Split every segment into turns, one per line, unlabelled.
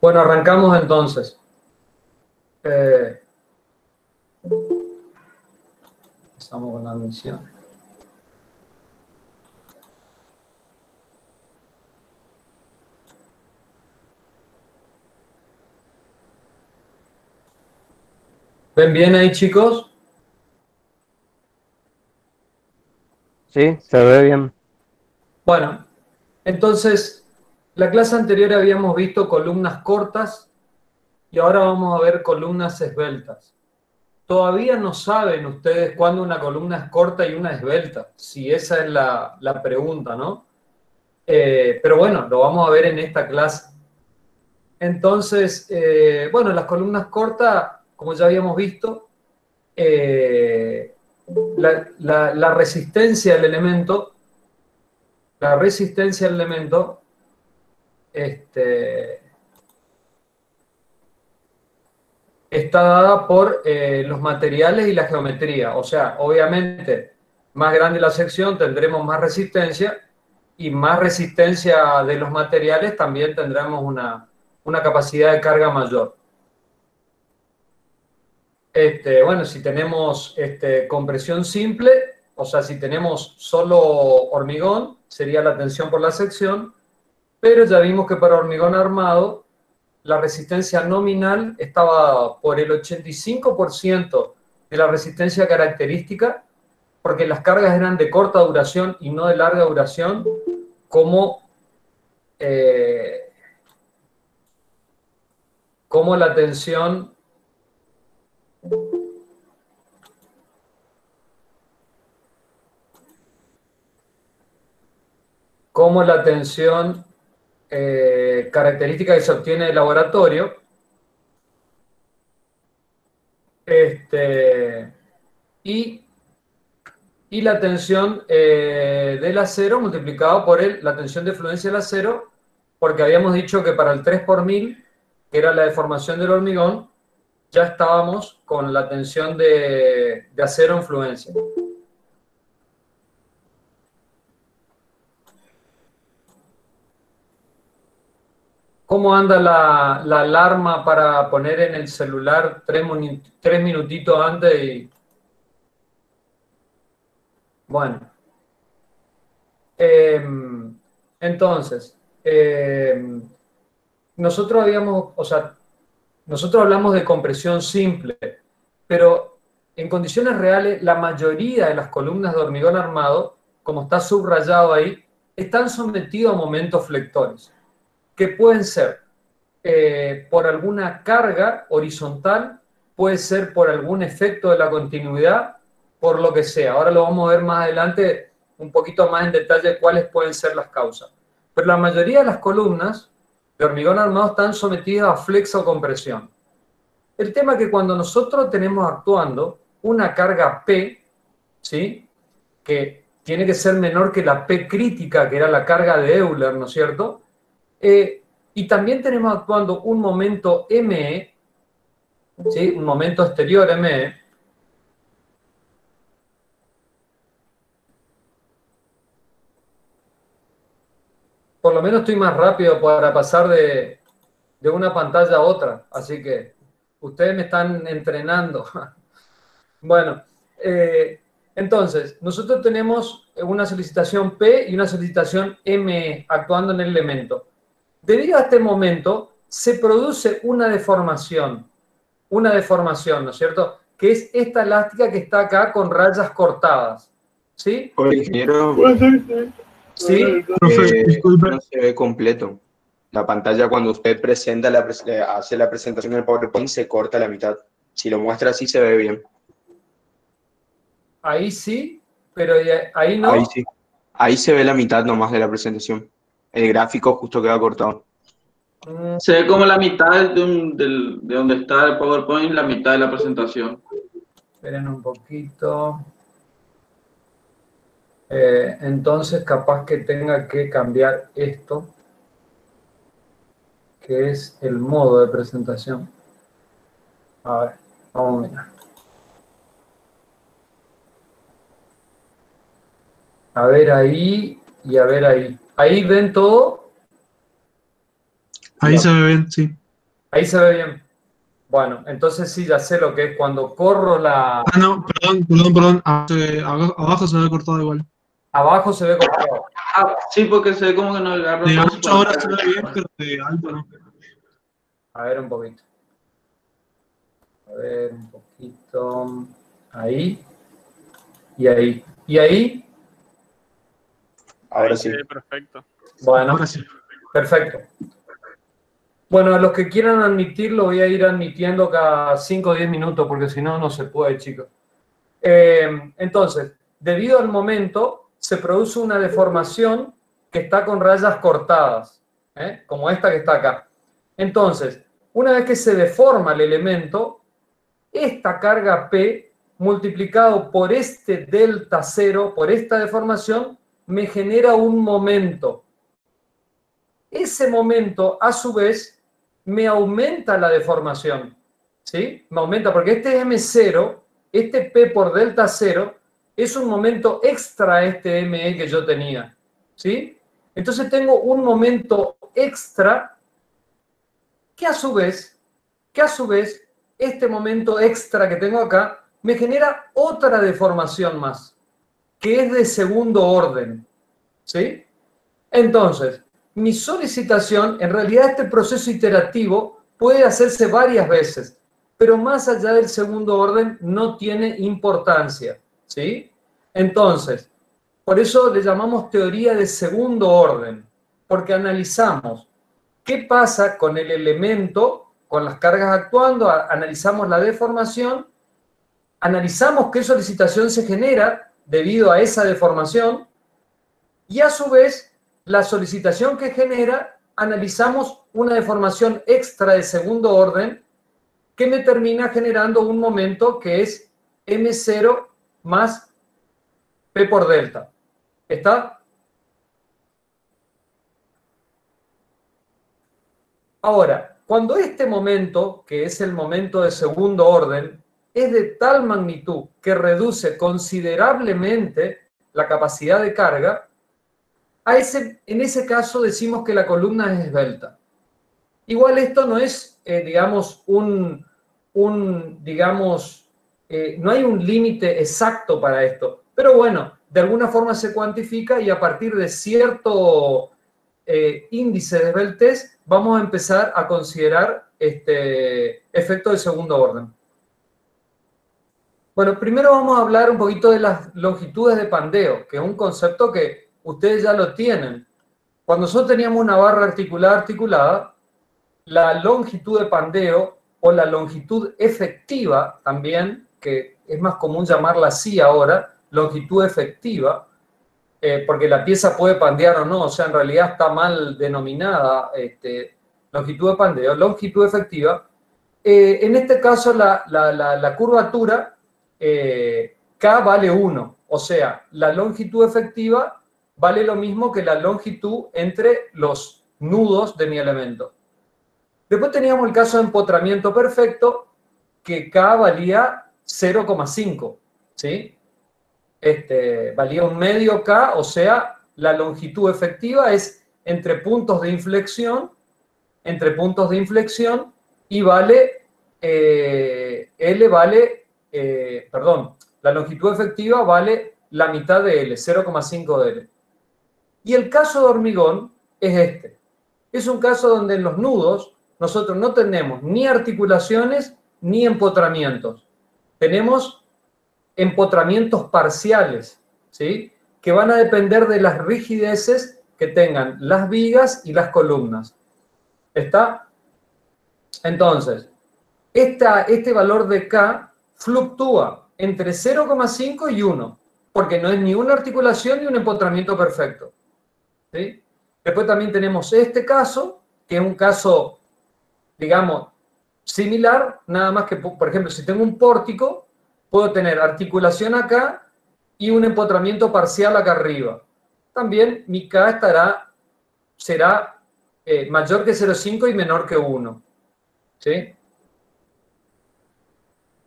Bueno, arrancamos entonces. Empezamos con la admisión. ¿Ven bien ahí, chicos?
Sí, se ve bien.
Bueno, entonces, la clase anterior habíamos visto columnas cortas y ahora vamos a ver columnas esbeltas. Todavía no saben ustedes cuándo una columna es corta y una esbelta, si esa es la pregunta, ¿no? Pero bueno, lo vamos a ver en esta clase. Entonces, bueno, las columnas cortas, como ya habíamos visto, eh, la resistencia al elemento, este, está dada por los materiales y la geometría. O sea, obviamente, más grande la sección, tendremos más resistencia, y más resistencia de los materiales también tendremos una capacidad de carga mayor. Bueno, si tenemos compresión simple, o sea, si tenemos solo hormigón, sería la tensión por la sección, pero ya vimos que para hormigón armado, la resistencia nominal estaba por el 85% de la resistencia característica, porque las cargas eran de corta duración y no de larga duración, como, eh, como la tensión característica que se obtiene del laboratorio, este, y, y la tensión del acero multiplicado por la tensión de fluencia del acero, porque habíamos dicho que para el 3 por 1000, que era la deformación del hormigón, ya estábamos con la tensión de acero en fluencia. ¿Cómo anda la alarma para poner en el celular 3 minutitos antes? Bueno, entonces, nosotros hablamos de compresión simple, pero en condiciones reales, la mayoría de las columnas de hormigón armado, como está subrayado ahí, están sometidos a momentos flectores, que pueden ser por alguna carga horizontal, puede ser por algún efecto de la continuidad, por lo que sea. Ahora lo vamos a ver más adelante un poquito más en detalle cuáles pueden ser las causas. Pero la mayoría de las columnas de hormigón armado están sometidas a flexocompresión. El tema es que cuando nosotros tenemos actuando una carga P, ¿sí?, que tiene que ser menor que la P crítica, que era la carga de Euler, ¿no es cierto? Y también tenemos actuando un momento ME, ¿sí?, un momento exterior ME. Por lo menos estoy más rápido para pasar de una pantalla a otra, así que ustedes me están entrenando. Bueno, entonces, nosotros tenemos una solicitación P y una solicitación ME actuando en el elemento. Debido a este momento, se produce una deformación, ¿no es cierto?, que es esta elástica que está acá con rayas cortadas, ¿sí?
Oye, ingeniero,
¿Sí?
Profe, disculpe.
no se ve completo. La pantalla cuando usted hace la presentación en el PowerPoint se corta a la mitad. Si lo muestra así se ve bien.
Ahí sí, pero ahí
Ahí
no.
sí. Ahí se ve la mitad nomás de la presentación. El gráfico justo queda cortado.
Se ve como la mitad de donde está el PowerPoint, la mitad de la presentación.
Esperen un poquito. Entonces, capaz que tenga que cambiar esto, que es el modo de presentación. A ver, vamos a mirar. A ver ahí y a ver ahí. ¿Ahí ven todo?
Ahí se ve bien, sí.
Ahí se ve bien. Bueno, entonces sí, ya sé lo que es cuando corro la...
Ah, no, perdón. Abajo se ve cortado igual.
Abajo se ve cortado.
Ah, sí, porque se ve como que no agarra
De
todo su
8 horas se
pantalla.
ve bien, pero de alto no.
A ver un poquito. A ver un poquito. Ahí. Y ahí. Y ahí.
Ahora sí.
Perfecto.
Bueno,
Ahora sí.
perfecto. Bueno, a los que quieran admitir, lo voy a ir admitiendo cada 5 o 10 minutos, porque si no, no se puede, chicos. Entonces, debido al momento, se produce una deformación que está con rayas cortadas, como esta que está acá. Entonces, una vez que se deforma el elemento, esta carga P multiplicado por este delta cero, por esta deformación, me genera un momento. Ese momento, a su vez, me aumenta la deformación. ¿Sí? Me aumenta porque este M0, este P por delta cero, es un momento extra a este ME que yo tenía. ¿Sí? Entonces tengo un momento extra que a su vez, este momento extra que tengo acá, me genera otra deformación más, que es de segundo orden. ¿Sí? Entonces, mi solicitación, en realidad este proceso iterativo puede hacerse varias veces, pero más allá del segundo orden no tiene importancia, ¿sí? Entonces, por eso le llamamos teoría de segundo orden, porque analizamos qué pasa con el elemento, con las cargas actuando, analizamos la deformación, analizamos qué solicitación se genera debido a esa deformación, y a su vez, la solicitación que genera, analizamos una deformación extra de segundo orden que me termina generando un momento que es M0 más P por delta. ¿Está? Ahora, cuando este momento, que es el momento de segundo orden, es de tal magnitud que reduce considerablemente la capacidad de carga, en ese caso decimos que la columna es esbelta. Igual esto no es, digamos, no hay un límite exacto para esto. Pero bueno, de alguna forma se cuantifica y a partir de cierto índice de esbeltez vamos a empezar a considerar efecto de segundo orden. Bueno, primero vamos a hablar un poquito de las longitudes de pandeo, que es un concepto que ustedes ya lo tienen. Cuando nosotros teníamos una barra articulada, la longitud de pandeo o la longitud efectiva también, que es más común llamarla así ahora, longitud efectiva, porque la pieza puede pandear o no, o sea, en realidad está mal denominada longitud de pandeo, longitud efectiva. En este caso, la curvatura K vale 1, o sea, la longitud efectiva vale lo mismo que la longitud entre los nudos de mi elemento. Después teníamos el caso de empotramiento perfecto, que K valía 0,5, ¿sí? Valía un medio K, o sea, la longitud efectiva es entre puntos de inflexión, y vale, la longitud efectiva vale la mitad de L, 0,5 de L. Y el caso de hormigón es este. Es un caso donde en los nudos nosotros no tenemos ni articulaciones ni empotramientos. Tenemos empotramientos parciales, ¿sí? Que van a depender de las rigideces que tengan las vigas y las columnas. ¿Está? Entonces, este valor de K fluctúa entre 0,5 y 1, porque no es ni una articulación ni un empotramiento perfecto. ¿Sí? Después también tenemos este caso, que es un caso, digamos, similar, nada más que, por ejemplo, si tengo un pórtico, puedo tener articulación acá y un empotramiento parcial acá arriba. También mi K será mayor que 0,5 y menor que 1. ¿Sí?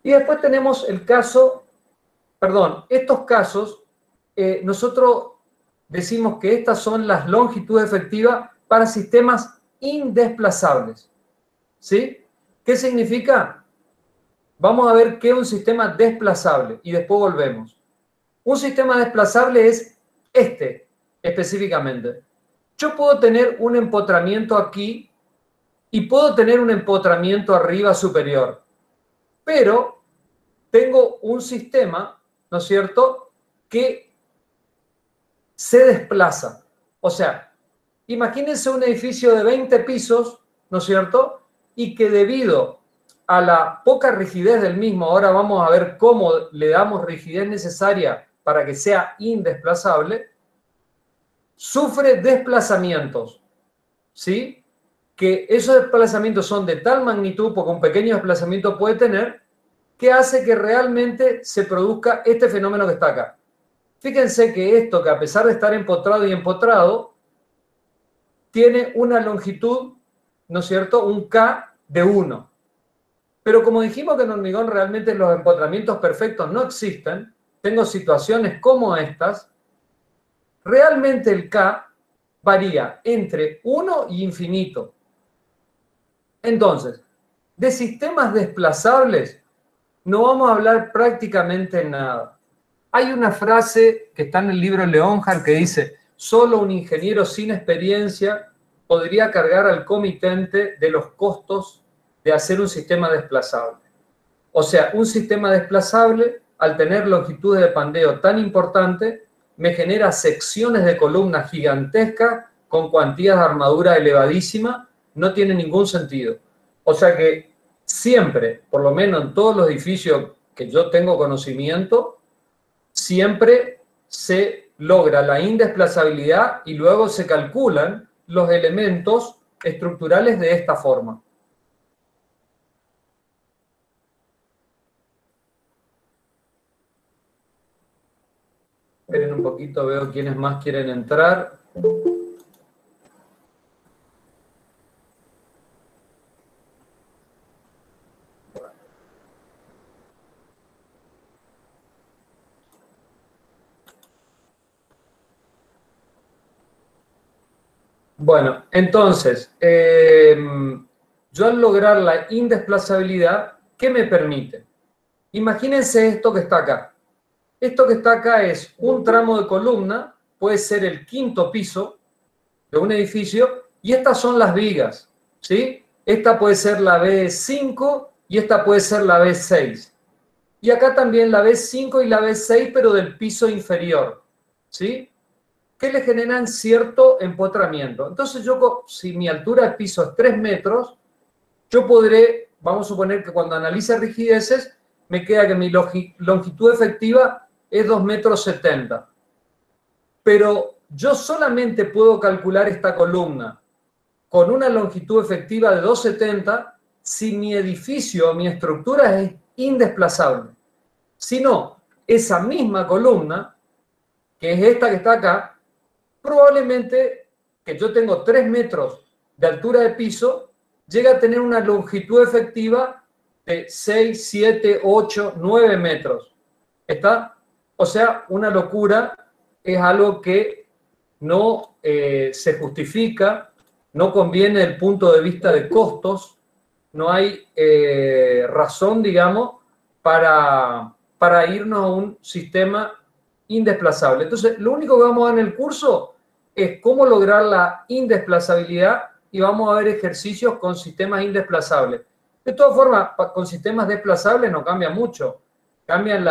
Y después tenemos el caso, estos casos, nosotros decimos que estas son las longitudes efectivas para sistemas indesplazables. ¿sí? ¿Qué significa? Vamos a ver qué es un sistema desplazable y después volvemos. Un sistema desplazable es este, específicamente. Yo puedo tener un empotramiento aquí y puedo tener un empotramiento arriba superior, pero tengo un sistema, ¿no es cierto?, que se desplaza. O sea, imagínense un edificio de 20 pisos, ¿no es cierto?, y que debido a la poca rigidez del mismo, ahora vamos a ver cómo le damos rigidez necesaria para que sea indesplazable, sufre desplazamientos, ¿sí? Que esos desplazamientos son de tal magnitud, porque un pequeño desplazamiento puede tener, que hace que realmente se produzca este fenómeno que está acá. Fíjense que esto, que a pesar de estar empotrado y empotrado, tiene una longitud, ¿no es cierto?, un K de 1. Pero como dijimos que en hormigón realmente los empotramientos perfectos no existen, tengo situaciones como estas, realmente el K varía entre 1 y infinito. Entonces, de sistemas desplazables no vamos a hablar prácticamente nada. Hay una frase que está en el libro Leonhardt que dice: solo un ingeniero sin experiencia podría cargar al comitente de los costos de hacer un sistema desplazable. O sea, un sistema desplazable, al tener longitudes de pandeo tan importantes, me genera secciones de columnas gigantescas con cuantías de armadura elevadísima, no tiene ningún sentido. O sea que siempre, por lo menos en todos los edificios que yo tengo conocimiento, siempre se logra la indesplazabilidad y luego se calculan los elementos estructurales de esta forma. Esperen un poquito, veo quiénes más quieren entrar. Bueno, entonces, yo al lograr la indesplazabilidad, ¿qué me permite? Imagínense esto que está acá. Esto que está acá es un tramo de columna, puede ser el 5.º piso de un edificio, y estas son las vigas, ¿sí? Esta puede ser la B5 y esta puede ser la B6. Y acá también la B5 y la B6, pero del piso inferior, ¿sí? Que le generan cierto empotramiento. Entonces yo, si mi altura de piso es 3 metros, yo podré, vamos a suponer que cuando analice rigideces, me queda que mi longitud efectiva es 2,70 metros. Pero yo solamente puedo calcular esta columna con una longitud efectiva de 2,70 si mi edificio, mi estructura es indesplazable. Si no, esa misma columna, que es esta que está acá, probablemente que yo tengo 3 metros de altura de piso, llega a tener una longitud efectiva de 6, 7, 8, 9 metros. ¿Está? O sea, una locura, es algo que no se justifica, no conviene desde el punto de vista de costos, no hay razón, digamos, para irnos a un sistema indesplazable. Entonces, lo único que vamos a ver en el curso es cómo lograr la indesplazabilidad y vamos a ver ejercicios con sistemas indesplazables. De todas formas, con sistemas desplazables no cambia mucho. Cambian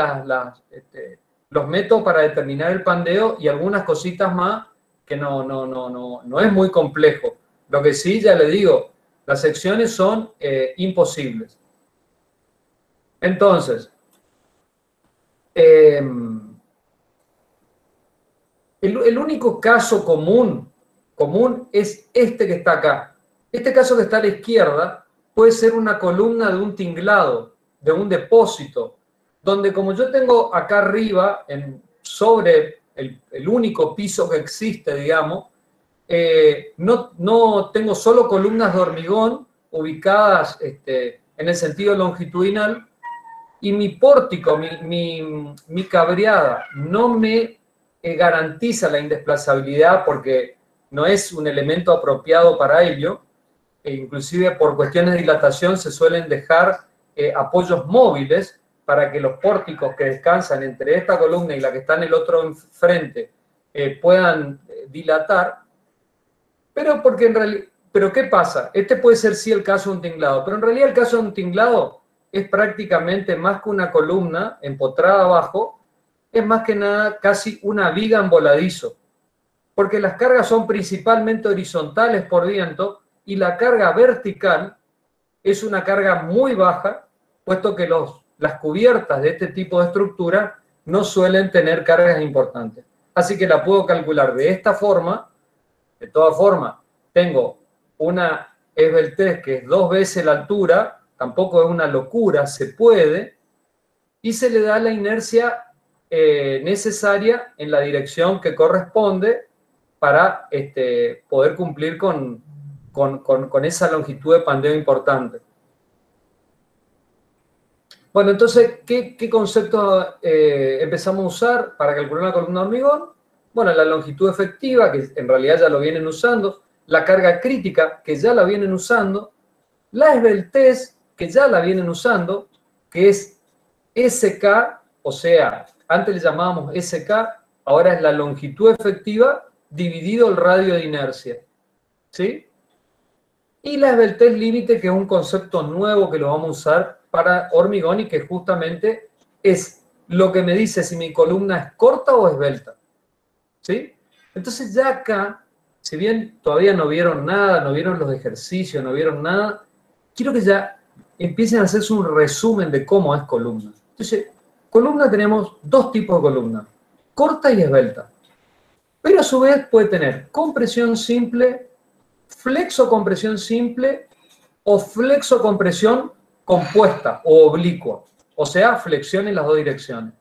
los métodos para determinar el pandeo y algunas cositas más que no es muy complejo. Lo que sí, ya le digo, las secciones son imposibles. Entonces, el único caso común es este que está acá. Este caso que está a la izquierda puede ser una columna de un tinglado, de un depósito, donde como yo tengo acá arriba, sobre el único piso que existe, digamos, no tengo solo columnas de hormigón ubicadas en el sentido longitudinal, y mi pórtico, mi cabreada, no me garantiza la indesplazabilidad porque no es un elemento apropiado para ello. e inclusive por cuestiones de dilatación se suelen dejar apoyos móviles para que los pórticos que descansan entre esta columna y la que está en el otro enfrente puedan dilatar. Pero porque en realidad, pero ¿qué pasa? Este puede ser sí el caso de un tinglado, pero en realidad el caso de un tinglado es prácticamente más que una columna empotrada abajo, es más que nada casi una viga en voladizo, porque las cargas son principalmente horizontales por viento y la carga vertical es una carga muy baja, puesto que las cubiertas de este tipo de estructura no suelen tener cargas importantes. Así que la puedo calcular de esta forma. De todas formas, tengo una esbeltez que es 2 veces la altura, tampoco es una locura, se puede, y se le da la inercia necesaria en la dirección que corresponde para poder cumplir con esa longitud de pandeo importante. Bueno, entonces, ¿qué concepto empezamos a usar para calcular una columna de hormigón? Bueno, la longitud efectiva, que en realidad ya lo vienen usando, la carga crítica, que ya la vienen usando, la esbeltez, que ya la vienen usando, que es SK, o sea, antes le llamábamos SK, ahora es la longitud efectiva dividido el radio de inercia, ¿sí? Y la esbeltez límite, que es un concepto nuevo que lo vamos a usar para hormigón y que justamente es lo que me dice si mi columna es corta o esbelta, ¿sí? Entonces ya acá, si bien todavía no vieron nada, no vieron los ejercicios, no vieron nada, quiero que ya empiecen a hacerse un resumen de cómo es columna. Entonces, columna tenemos 2 tipos de columna, corta y esbelta. Pero a su vez puede tener compresión simple, flexocompresión simple o flexocompresión compuesta o oblicua, o sea, flexión en las 2 direcciones.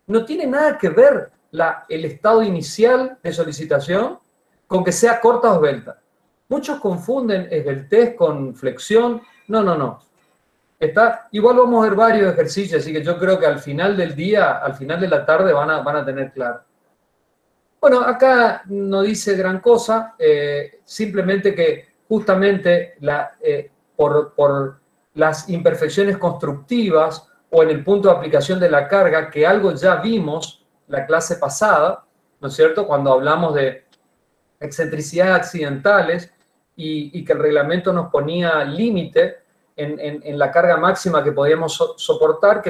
No tiene nada que ver el estado inicial de solicitación con que sea corta o esbelta. Muchos confunden esbeltez con flexión. No, no, no. Igual vamos a ver varios ejercicios, así que yo creo que al final del día, al final de la tarde van a tener claro. Bueno, acá no dice gran cosa, simplemente que justamente por las imperfecciones constructivas o en el punto de aplicación de la carga, que algo ya vimos la clase pasada, ¿no es cierto?, cuando hablamos de excentricidades accidentales y que el reglamento nos ponía límite en la carga máxima que podíamos soportar, que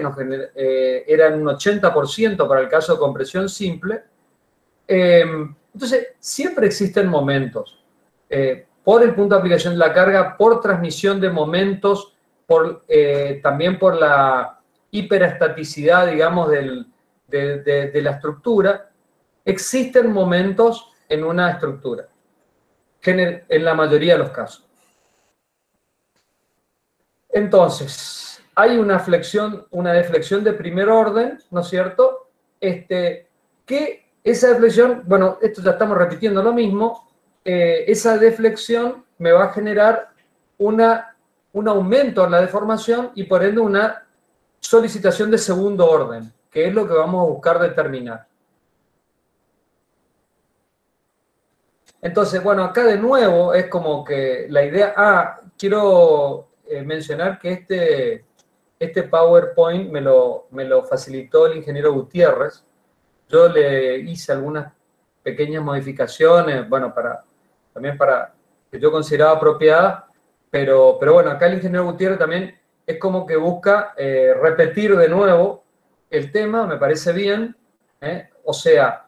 era un 80% para el caso de compresión simple. Entonces, siempre existen momentos, por el punto de aplicación de la carga, por transmisión de momentos, también por la hiperestaticidad, digamos, de la estructura. Existen momentos en una estructura, en la mayoría de los casos. Entonces, hay una deflexión de primer orden, ¿no es cierto? Que esa deflexión, bueno, esto ya estamos repitiendo lo mismo, esa deflexión me va a generar un aumento en la deformación y por ende una solicitación de segundo orden, que es lo que vamos a buscar determinar. Entonces, bueno, acá de nuevo es como que la idea... quiero mencionar que este PowerPoint me lo facilitó el ingeniero Gutiérrez. Yo le hice algunas pequeñas modificaciones, bueno, también para que yo consideraba apropiadas, pero bueno, acá el ingeniero Gutiérrez también es como que busca repetir de nuevo el tema, me parece bien, o sea,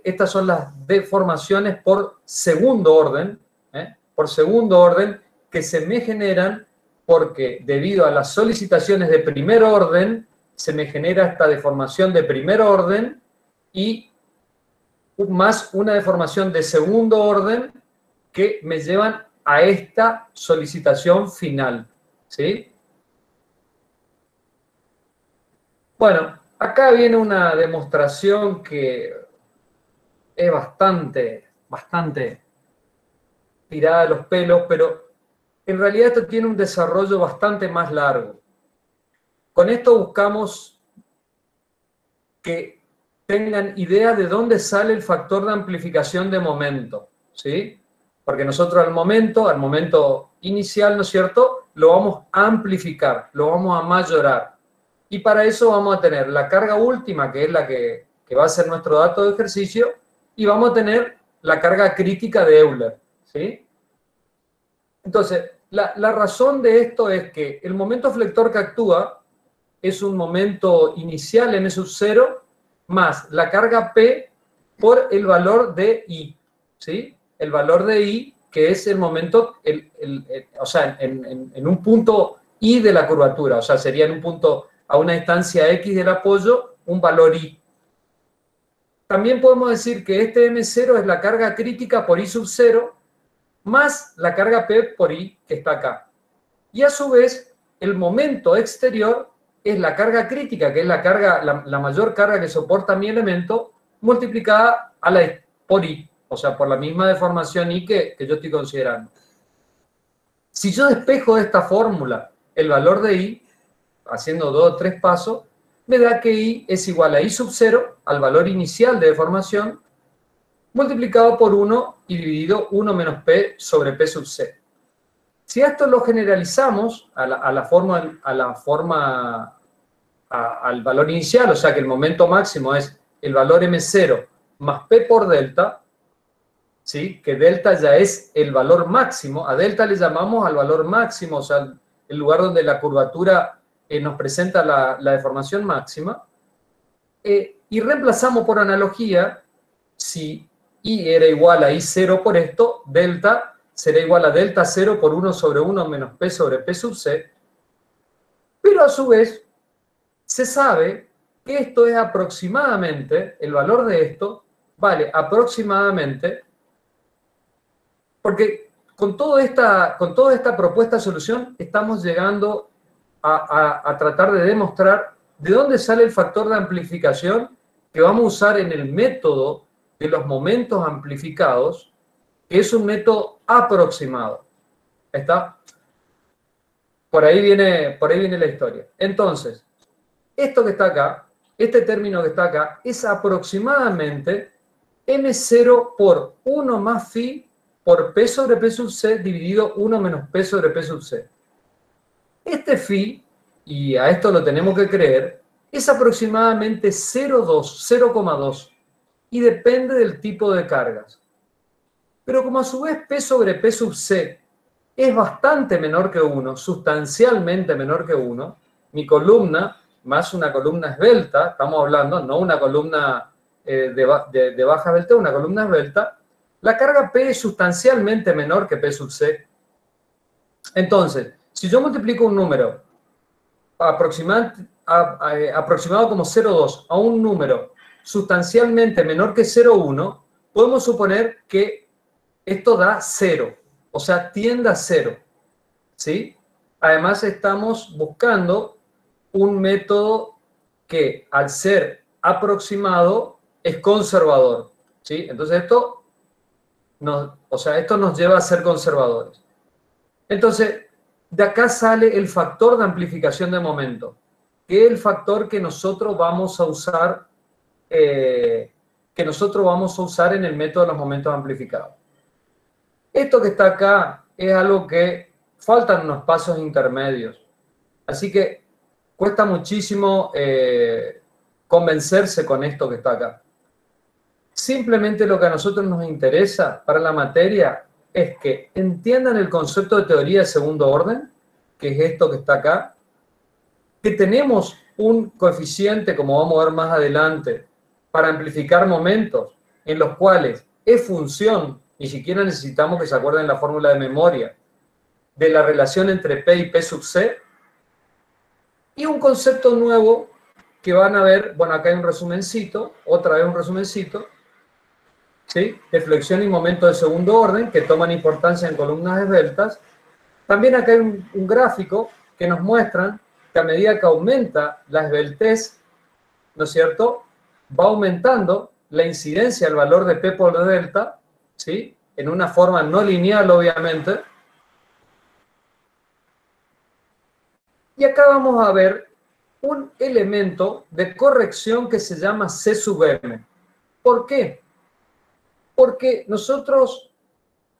estas son las deformaciones por segundo orden, que se me generan porque debido a las solicitaciones de primer orden, se me genera esta deformación de primer orden y más una deformación de segundo orden que me llevan a esta solicitación final, ¿sí? Bueno, acá viene una demostración que es bastante tirada de los pelos, pero en realidad esto tiene un desarrollo bastante más largo. Con esto buscamos que tengan idea de dónde sale el factor de amplificación de momento, ¿sí? Porque nosotros al momento inicial, ¿no es cierto?, lo vamos a amplificar, lo vamos a mayorar. Y para eso vamos a tener la carga última, que es la que va a ser nuestro dato de ejercicio, y vamos a tener la carga crítica de Euler, ¿sí? Entonces, la razón de esto es que el momento flector que actúa es un momento inicial m sub 0 más la carga P por el valor de I, ¿sí? El valor de I, que es el momento, o sea, en un punto I de la curvatura, o sea, sería en un punto a una distancia X del apoyo, un valor I. También podemos decir que este M0 es la carga crítica por I sub 0 más la carga P por I que está acá. Y a su vez, el momento exterior es la carga crítica, que es la mayor carga que soporta mi elemento, multiplicada por I, o sea, por la misma deformación I que yo estoy considerando. Si yo despejo de esta fórmula el valor de I, haciendo 2 o 3 pasos, me da que I es igual a I sub 0, al valor inicial de deformación, multiplicado por 1 y dividido 1 menos P sobre P sub C. Si a esto lo generalizamos al valor inicial, o sea que el momento máximo es el valor M0 más P por delta, ¿sí? Que delta ya es el valor máximo, a delta le llamamos al valor máximo, o sea, el lugar donde la curvatura nos presenta la deformación máxima, y reemplazamos por analogía, si I era igual a I0 por esto, delta será igual a delta 0 por 1 sobre 1 menos P sobre P sub C, pero a su vez se sabe que esto es aproximadamente, el valor de esto vale aproximadamente, porque con toda esta propuesta de solución estamos llegando a tratar de demostrar de dónde sale el factor de amplificación que vamos a usar en el método de los momentos amplificados, que es un método aproximado. ¿Está? Por ahí viene la historia. Entonces, esto que está acá, este término que está acá, es aproximadamente M0 por 1 más phi por P sobre P sub C dividido 1 menos P sobre P sub C. Este phi, y a esto lo tenemos que creer, es aproximadamente 0,2, y depende del tipo de cargas. Pero como a su vez P sobre P sub C es bastante menor que 1, sustancialmente menor que 1, mi columna, más una columna esbelta, estamos hablando, no una columna de baja esbelta, una columna esbelta, la carga P es sustancialmente menor que P sub C. Entonces, si yo multiplico un número aproximado como 0,2 a un número sustancialmente menor que 0,1, podemos suponer que esto da 0, o sea, tiende a 0, ¿sí? Además, estamos buscando un método que, al ser aproximado, es conservador, ¿sí? Entonces, esto nos lleva a ser conservadores. Entonces, de acá sale el factor de amplificación de momento, que es el factor que nosotros vamos a usar, en el método de los momentos amplificados. Esto que está acá es algo que faltan unos pasos intermedios. Así que cuesta muchísimo convencerse con esto que está acá. Simplemente lo que a nosotros nos interesa para la materia es que entiendan el concepto de teoría de segundo orden, que es esto que está acá, que tenemos un coeficiente, como vamos a ver más adelante, para amplificar momentos, en los cuales es función, ni siquiera necesitamos que se acuerden la fórmula de memoria, de la relación entre P y P sub C, y un concepto nuevo que van a ver, bueno, acá hay un resumencito, otra vez un resumencito, ¿sí? De flexión y momento de segundo orden, que toman importancia en columnas esbeltas. También acá hay un gráfico que nos muestra que a medida que aumenta la esbeltez, ¿no es cierto?, va aumentando la incidencia del valor de P por delta, ¿sí?, en una forma no lineal, obviamente. Y acá vamos a ver un elemento de corrección que se llama C sub m. ¿Por qué? Porque nosotros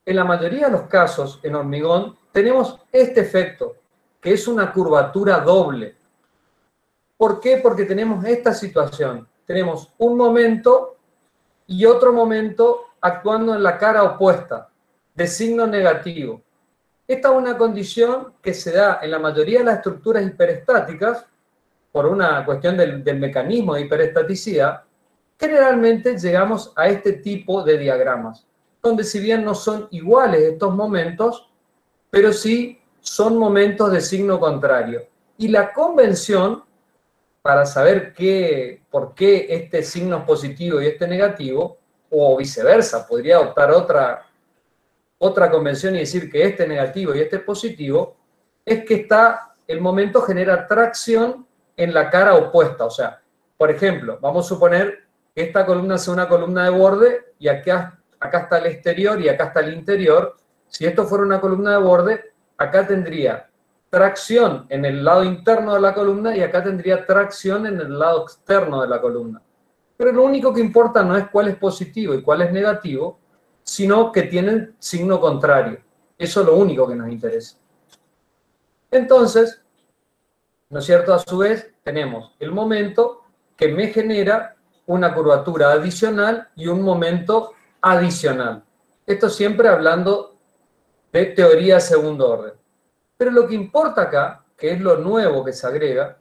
en la mayoría de los casos en hormigón tenemos este efecto, que es una curvatura doble. ¿Por qué? Porque tenemos esta situación. Tenemos un momento y otro momento actuando en la cara opuesta, de signo negativo. Esta es una condición que se da en la mayoría de las estructuras hiperestáticas, por una cuestión del mecanismo de hiperestaticidad. Generalmente llegamos a este tipo de diagramas, donde si bien no son iguales estos momentos, pero sí son momentos de signo contrario. Y la convención, para saber por qué este signo es positivo y este negativo, o viceversa, podría adoptar otra convención y decir que este es negativo y este es positivo, es que el momento genera tracción en la cara opuesta. O sea, por ejemplo, vamos a suponer que esta columna sea una columna de borde y acá está el exterior y acá está el interior. Si esto fuera una columna de borde, acá tendría tracción en el lado interno de la columna y acá tendría tracción en el lado externo de la columna. Pero lo único que importa no es cuál es positivo y cuál es negativo, sino que tienen signo contrario. Eso es lo único que nos interesa. Entonces, ¿no es cierto? A su vez, tenemos el momento que me genera una curvatura adicional y un momento adicional. Esto siempre hablando de teoría de segundo orden. Pero lo que importa acá, que es lo nuevo que se agrega,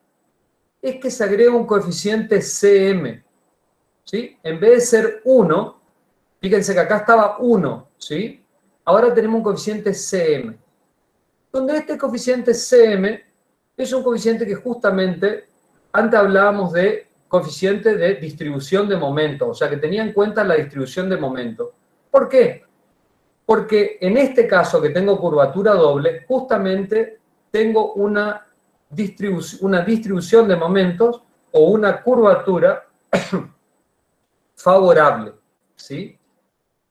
es que se agrega un coeficiente CM. ¿Sí? En vez de ser 1, fíjense que acá estaba 1, ¿sí? Ahora tenemos un coeficiente CM. Donde este coeficiente CM es un coeficiente que justamente, antes hablábamos de coeficiente de distribución de momentos, o sea, que tenía en cuenta la distribución de momentos. ¿Por qué? Porque en este caso que tengo curvatura doble, justamente tengo una distribución de momentos o una curvatura favorable, ¿sí?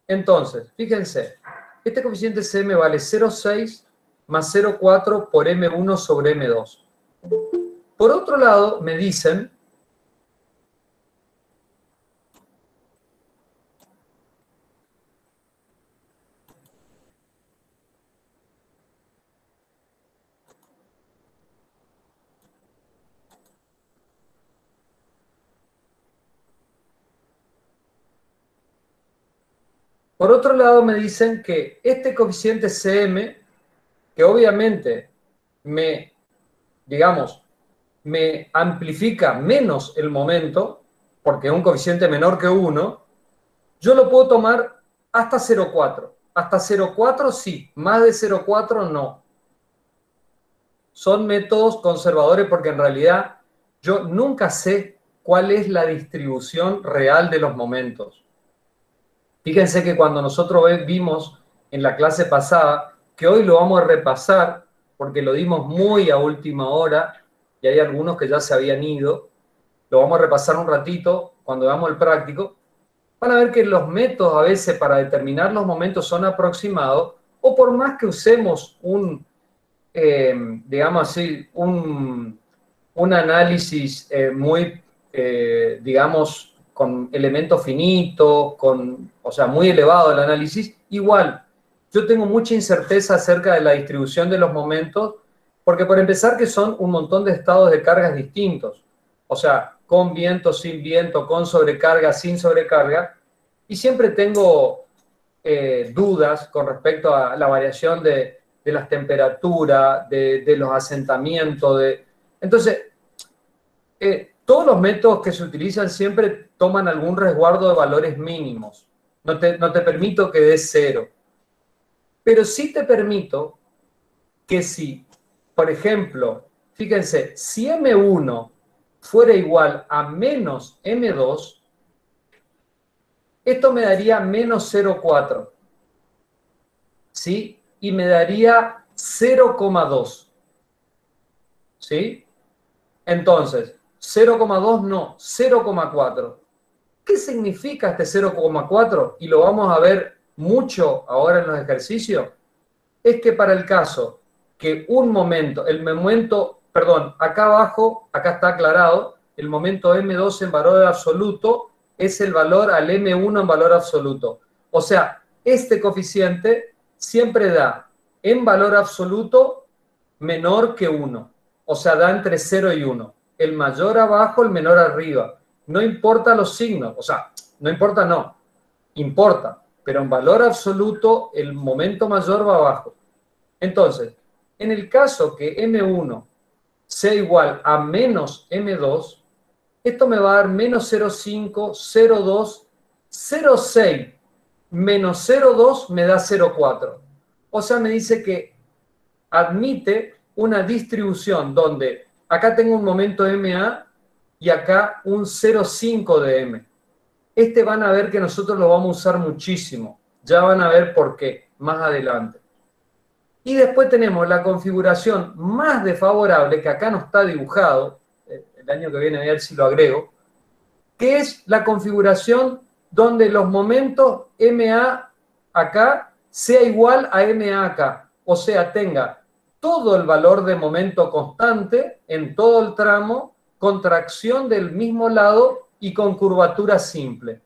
Entonces, fíjense, este coeficiente CM vale 0,6 más 0,4 por M1 sobre M2. Por otro lado, me dicen que este coeficiente CM, que obviamente me amplifica menos el momento, porque es un coeficiente menor que 1, yo lo puedo tomar hasta 0,4. Hasta 0,4 sí, más de 0,4 no. Son métodos conservadores porque en realidad yo nunca sé cuál es la distribución real de los momentos. Fíjense que cuando nosotros vimos en la clase pasada, que hoy lo vamos a repasar, porque lo dimos muy a última hora, y hay algunos que ya se habían ido, lo vamos a repasar un ratito cuando veamos el práctico, van a ver que los métodos a veces para determinar los momentos son aproximados, o por más que usemos un análisis muy, con elementos finitos, o sea, muy elevado el análisis, igual, yo tengo mucha incerteza acerca de la distribución de los momentos, porque por empezar que son un montón de estados de cargas distintos, o sea, con viento, sin viento, con sobrecarga, sin sobrecarga, y siempre tengo dudas con respecto a la variación de las temperaturas, de los asentamientos. Entonces, todos los métodos que se utilizan siempre toman algún resguardo de valores mínimos. No te permito que des 0. Pero sí te permito que si, por ejemplo, fíjense, si M1 fuera igual a menos M2, esto me daría menos 0,4. ¿Sí? Y me daría 0,2. ¿Sí? Entonces, 0,2 no, 0,4. ¿Qué significa este 0,4? Y lo vamos a ver mucho ahora en los ejercicios. Es que para el caso que acá abajo, acá está aclarado, el momento M2 en valor absoluto es el valor al M1 en valor absoluto. O sea, este coeficiente siempre da en valor absoluto menor que 1. O sea, da entre 0 y 1. El mayor abajo, el menor arriba. No importa los signos. O sea, no importa, no. Importa. Pero en valor absoluto, el momento mayor va abajo. Entonces, en el caso que M1 sea igual a menos M2, esto me va a dar menos 0,5, 0,2, 0,6 menos 0,2 me da 0,4. O sea, me dice que admite una distribución donde acá tengo un momento MA y acá un 0,5 de M. Este van a ver que nosotros lo vamos a usar muchísimo. Ya van a ver por qué, más adelante. Y después tenemos la configuración más desfavorable, que acá no está dibujado, el año que viene a ver si lo agrego, que es la configuración donde los momentos MA acá sea igual a MA acá. O sea, tenga todo el valor de momento constante en todo el tramo, contracción del mismo lado y con curvatura simple.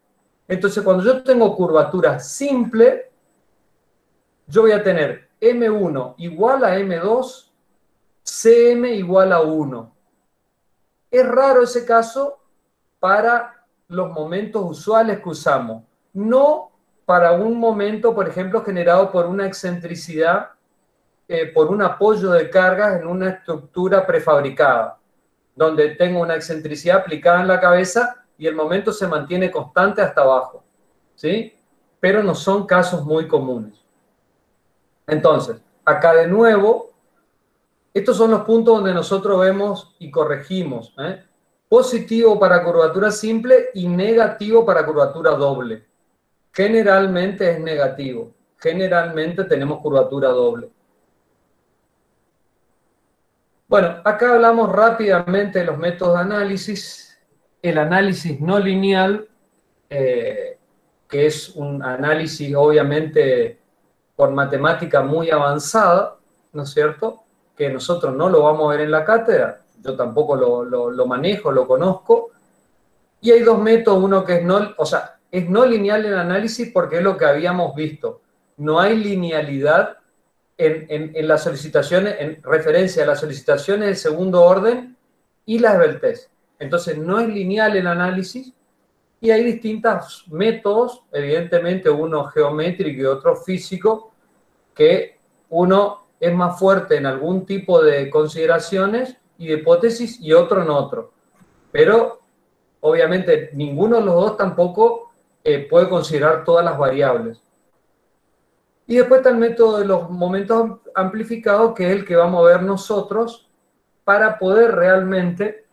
Entonces, cuando yo tengo curvatura simple, yo voy a tener M1 igual a M2, CM igual a 1. Es raro ese caso para los momentos usuales que usamos, no para un momento, por ejemplo, generado por una excentricidad, por un apoyo de cargas en una estructura prefabricada, donde tengo una excentricidad aplicada en la cabeza y el momento se mantiene constante hasta abajo, ¿sí? Pero no son casos muy comunes. Entonces, acá de nuevo, estos son los puntos donde nosotros vemos y corregimos, ¿eh? Positivo para curvatura simple y negativo para curvatura doble. Generalmente es negativo. Generalmente tenemos curvatura doble. Bueno, acá hablamos rápidamente de los métodos de análisis. El análisis no lineal, que es un análisis obviamente con matemática muy avanzada, ¿no es cierto? Que nosotros no lo vamos a ver en la cátedra. Yo tampoco lo manejo, lo conozco. Y hay dos métodos, uno que es no, o sea, es no lineal el análisis porque es lo que habíamos visto. No hay linealidad en las solicitaciones, en referencia a las solicitaciones de segundo orden y la esbeltez. Entonces, no es lineal el análisis y hay distintos métodos, evidentemente uno geométrico y otro físico, que uno es más fuerte en algún tipo de consideraciones y de hipótesis y otro en otro. Pero, obviamente, ninguno de los dos tampoco puede considerar todas las variables. Y después está el método de los momentos amplificados, que es el que vamos a ver nosotros para poder realmente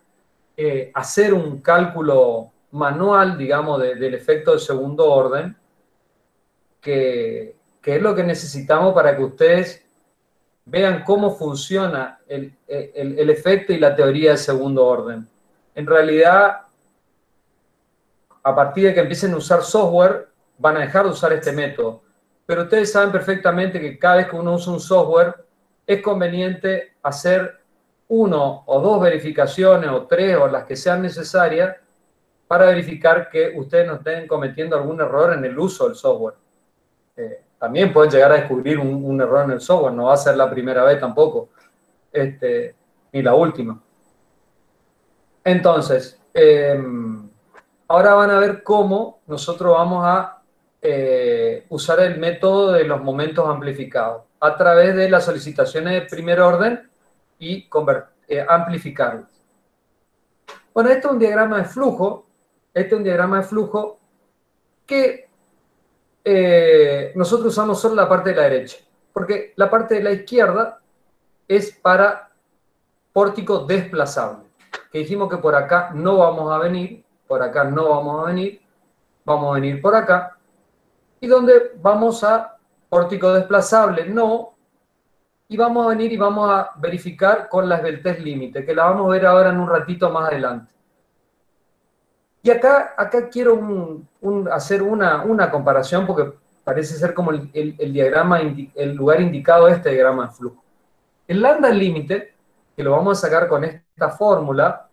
hacer un cálculo manual, digamos, del efecto de segundo orden, que es lo que necesitamos para que ustedes vean cómo funciona el efecto y la teoría de segundo orden. En realidad, a partir de que empiecen a usar software, van a dejar de usar este método. Pero ustedes saben perfectamente que cada vez que uno usa un software, es conveniente hacer 1 o 2 verificaciones, o 3, o las que sean necesarias, para verificar que ustedes no estén cometiendo algún error en el uso del software. También pueden llegar a descubrir un error en el software, no va a ser la primera vez tampoco, ni la última. Entonces, ahora van a ver cómo nosotros vamos a usar el método de los momentos amplificados a través de las solicitaciones de primer orden y amplificarlas. Bueno, este es un diagrama de flujo. Este es un diagrama de flujo que nosotros usamos solo la parte de la derecha, porque la parte de la izquierda es para pórtico desplazable, que dijimos que por acá no vamos a venir, por acá no vamos a venir, vamos a venir por acá, y donde vamos a pórtico desplazable, no, y vamos a venir y vamos a verificar con la esbeltez límite, que la vamos a ver ahora en un ratito más adelante. Y acá quiero hacer una comparación, porque parece ser como el diagrama, el lugar indicado de este diagrama de flujo. El lambda límite, que lo vamos a sacar con esta fórmula,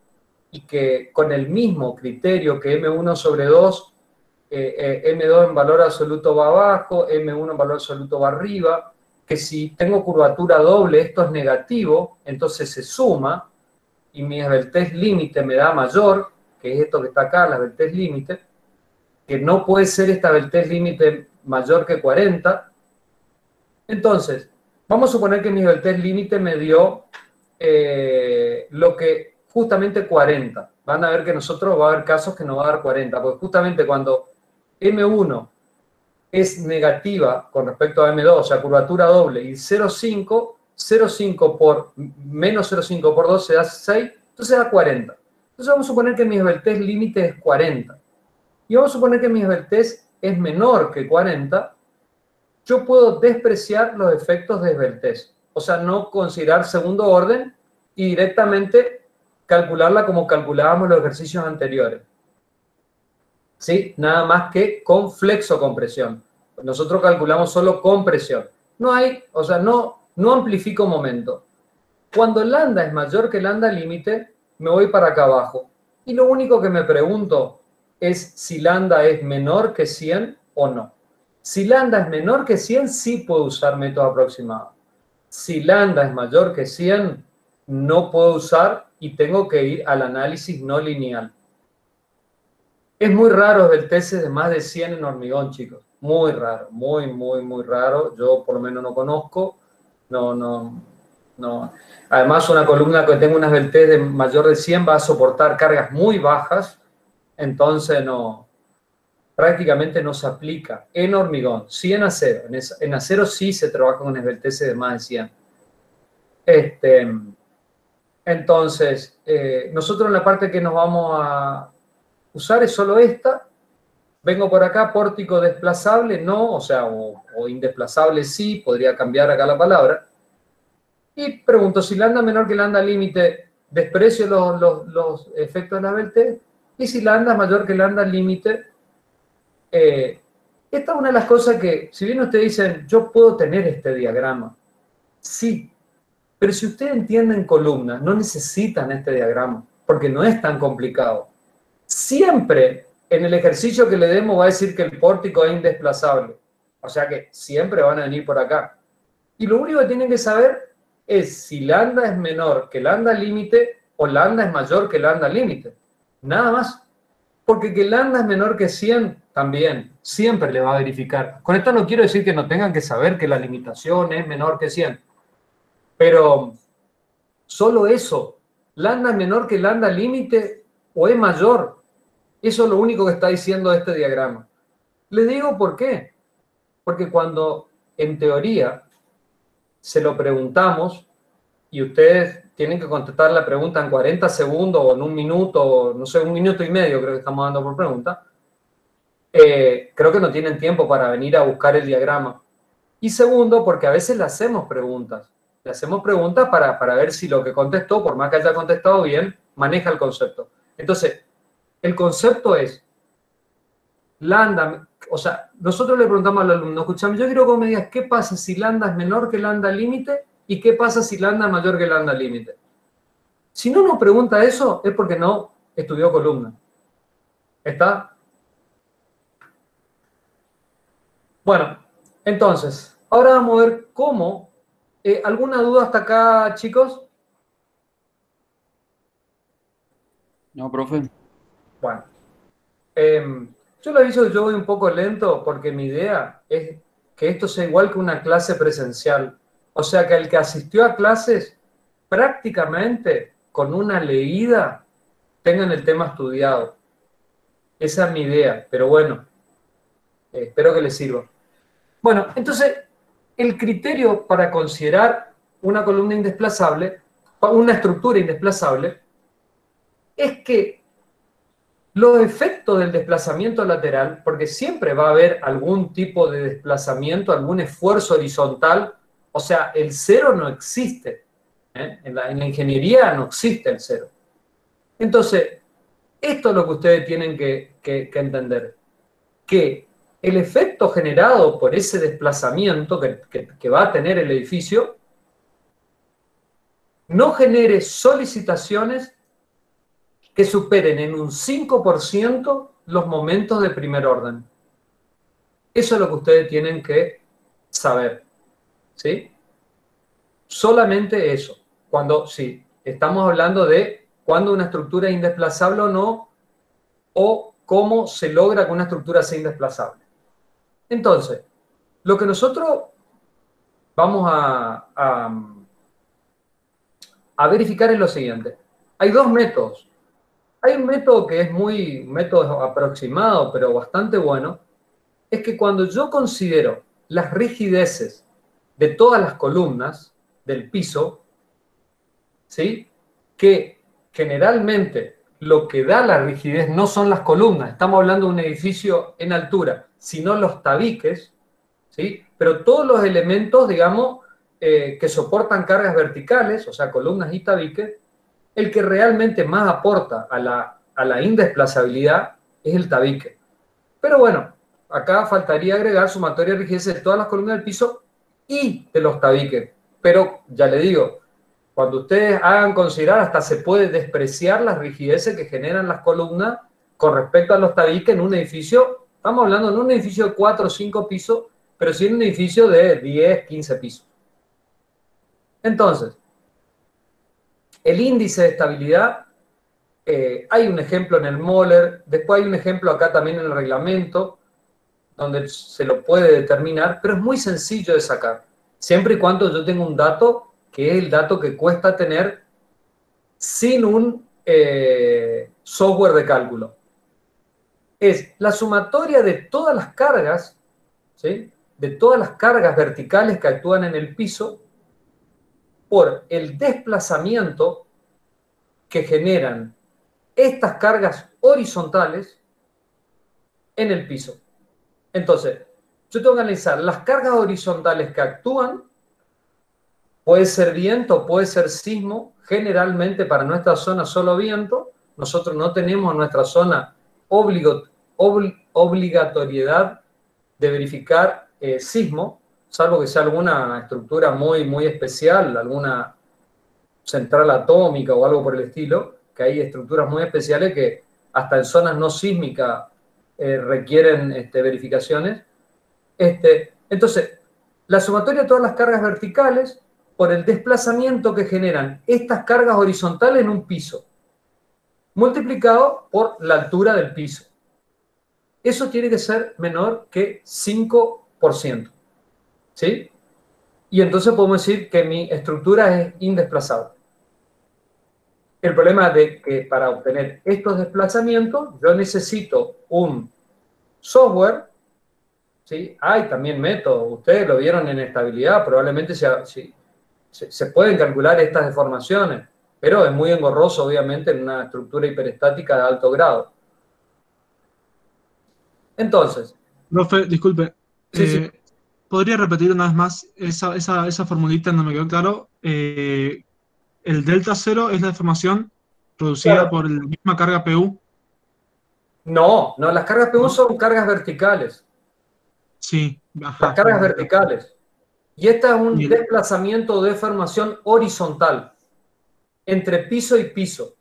y que con el mismo criterio que M1 sobre 2 M2 en valor absoluto va abajo, M1 en valor absoluto va arriba, que si tengo curvatura doble esto es negativo, entonces se suma, y mi esbeltez límite me da mayor, que es esto que está acá, la esbeltez límite, que no puede ser esta esbeltez límite mayor que 40. Entonces, vamos a suponer que mi esbeltez límite me dio lo que justamente 40. Van a ver que nosotros va a haber casos que nos va a dar 40, porque justamente cuando M1 es negativa con respecto a M2, o sea, curvatura doble, y 0,5, 0,5 por menos 0,5 por 2 se da 6, entonces da 40. Entonces vamos a suponer que mi esbeltez límite es 40. Y vamos a suponer que mi esbeltez es menor que 40, yo puedo despreciar los efectos de esbeltez. O sea, no considerar segundo orden y directamente calcularla como calculábamos los ejercicios anteriores. ¿Sí? Nada más que con flexocompresión. Nosotros calculamos solo compresión. No hay, o sea, no amplifico momento. Cuando lambda es mayor que lambda límite, me voy para acá abajo. Y lo único que me pregunto es si lambda es menor que 100 o no. Si lambda es menor que 100, sí puedo usar método aproximado. Si lambda es mayor que 100, no puedo usar y tengo que ir al análisis no lineal. Es muy raro esbelteces de más de 100 en hormigón, chicos. Muy raro, muy raro. Yo por lo menos no conozco. No. Además, una columna que tenga una esbeltez de mayor de 100 va a soportar cargas muy bajas. Entonces, prácticamente no se aplica en hormigón, sí en acero. En acero sí se trabaja con esbelteces de más de 100. Entonces, nosotros en la parte que nos vamos a usar es solo esta. Vengo por acá, pórtico desplazable, no, o sea, o indesplazable sí, podría cambiar acá la palabra. Y pregunto, si lambda menor que lambda límite, desprecio los efectos de la esbeltez. Y si lambda es mayor que lambda límite, esta es una de las cosas que, si bien ustedes dicen, yo puedo tener este diagrama, sí, pero si ustedes entienden columnas, no necesitan este diagrama, porque no es tan complicado. Siempre en el ejercicio que le demos va a decir que el pórtico es indesplazable, o sea que siempre van a venir por acá. Y lo único que tienen que saber es si lambda es menor que lambda límite o lambda es mayor que lambda límite. Nada más. Porque que lambda es menor que 100, también, siempre le va a verificar. Con esto no quiero decir que no tengan que saber que la limitación es menor que 100. Pero solo eso, lambda es menor que lambda límite o es mayor. Eso es lo único que está diciendo este diagrama. Les digo por qué. Porque cuando, en teoría, se lo preguntamos y ustedes tienen que contestar la pregunta en 40 segundos o en un minuto, o no sé, 1 minuto y medio creo que estamos dando por pregunta, creo que no tienen tiempo para venir a buscar el diagrama. Y segundo, porque a veces le hacemos preguntas. Le hacemos preguntas para ver si lo que contestó, por más que haya contestado bien, maneja el concepto. Entonces, el concepto es, lambda, o sea, nosotros le preguntamos al alumno, escuchame, yo quiero que me digas, ¿qué pasa si lambda es menor que lambda límite? ¿Y qué pasa si lambda es mayor que lambda límite? Si no nos pregunta eso, es porque no estudió columna. ¿Está? Bueno, entonces, ahora vamos a ver cómo. ¿Alguna duda hasta acá, chicos?
No, profe.
Bueno. Yo le aviso que yo voy un poco lento porque mi idea es que esto sea igual que una clase presencial. O sea, que el que asistió a clases prácticamente con una leída tengan el tema estudiado. Esa es mi idea, pero bueno, espero que les sirva. Bueno, entonces, el criterio para considerar una columna indesplazable, una estructura indesplazable, es que los efectos del desplazamiento lateral, porque siempre va a haber algún tipo de desplazamiento, algún esfuerzo horizontal, o sea, el cero no existe. En la ingeniería no existe el cero. Entonces, esto es lo que ustedes tienen que entender. Que el efecto generado por ese desplazamiento que va a tener el edificio no genere solicitaciones que superen en un 5% los momentos de primer orden. Eso es lo que ustedes tienen que saber, ¿sí? Solamente eso. Cuando, sí, estamos hablando de cuándo una estructura es indesplazable o no, o cómo se logra que una estructura sea indesplazable. Entonces, lo que nosotros vamos a verificar es lo siguiente. Hay dos métodos. Hay un método que es un método aproximado, pero bastante bueno, es que cuando yo considero las rigideces de todas las columnas del piso, ¿sí? Que generalmente lo que da la rigidez no son las columnas, estamos hablando de un edificio en altura, sino los tabiques, ¿sí? Pero todos los elementos, digamos, que soportan cargas verticales, o sea, columnas y tabiques, el que realmente más aporta a la indesplazabilidad es el tabique. Pero bueno, acá faltaría agregar sumatoria de rigidez de todas las columnas del piso y de los tabiques. Pero ya le digo, cuando ustedes hagan considerar, hasta se puede despreciar las rigideces que generan las columnas con respecto a los tabiques en un edificio. Estamos hablando de un edificio de 4 o 5 pisos, pero sí en un edificio de 10, 15 pisos. Entonces, el índice de estabilidad, hay un ejemplo en el Moller, después hay un ejemplo acá también en el reglamento, donde se lo puede determinar, pero es muy sencillo de sacar, siempre y cuando yo tenga un dato, que es el dato que cuesta tener sin un software de cálculo. Es la sumatoria de todas las cargas, ¿sí? De todas las cargas verticales que actúan en el piso, por el desplazamiento que generan estas cargas horizontales en el piso. Entonces, yo tengo que analizar las cargas horizontales que actúan, puede ser viento, puede ser sismo, generalmente para nuestra zona solo viento, nosotros no tenemos en nuestra zona obligatoriedad de verificar sismo, salvo que sea alguna estructura muy, muy especial, alguna central atómica o algo por el estilo, que hay estructuras muy especiales que hasta en zonas no sísmicas requieren verificaciones. Entonces, la sumatoria de todas las cargas verticales por el desplazamiento que generan estas cargas horizontales en un piso, multiplicado por la altura del piso. Eso tiene que ser menor que 5%. ¿Sí? Y entonces podemos decir que mi estructura es indesplazable. El problema es de que para obtener estos desplazamientos yo necesito un software, ¿sí? Hay también métodos, ustedes lo vieron en estabilidad, probablemente se pueden calcular estas deformaciones, pero es muy engorroso obviamente en una estructura hiperestática de alto grado. Entonces...
Profe, disculpe.
Sí.
¿Podría repetir una vez más esa formulita? No me quedó claro. El delta cero es la deformación producida
Claro.
por la misma carga PU.
No, las cargas PU
¿No?
son cargas verticales.
Sí. Ajá,
Las cargas
bien.
verticales. Y este es un desplazamiento de deformación horizontal entre piso y piso.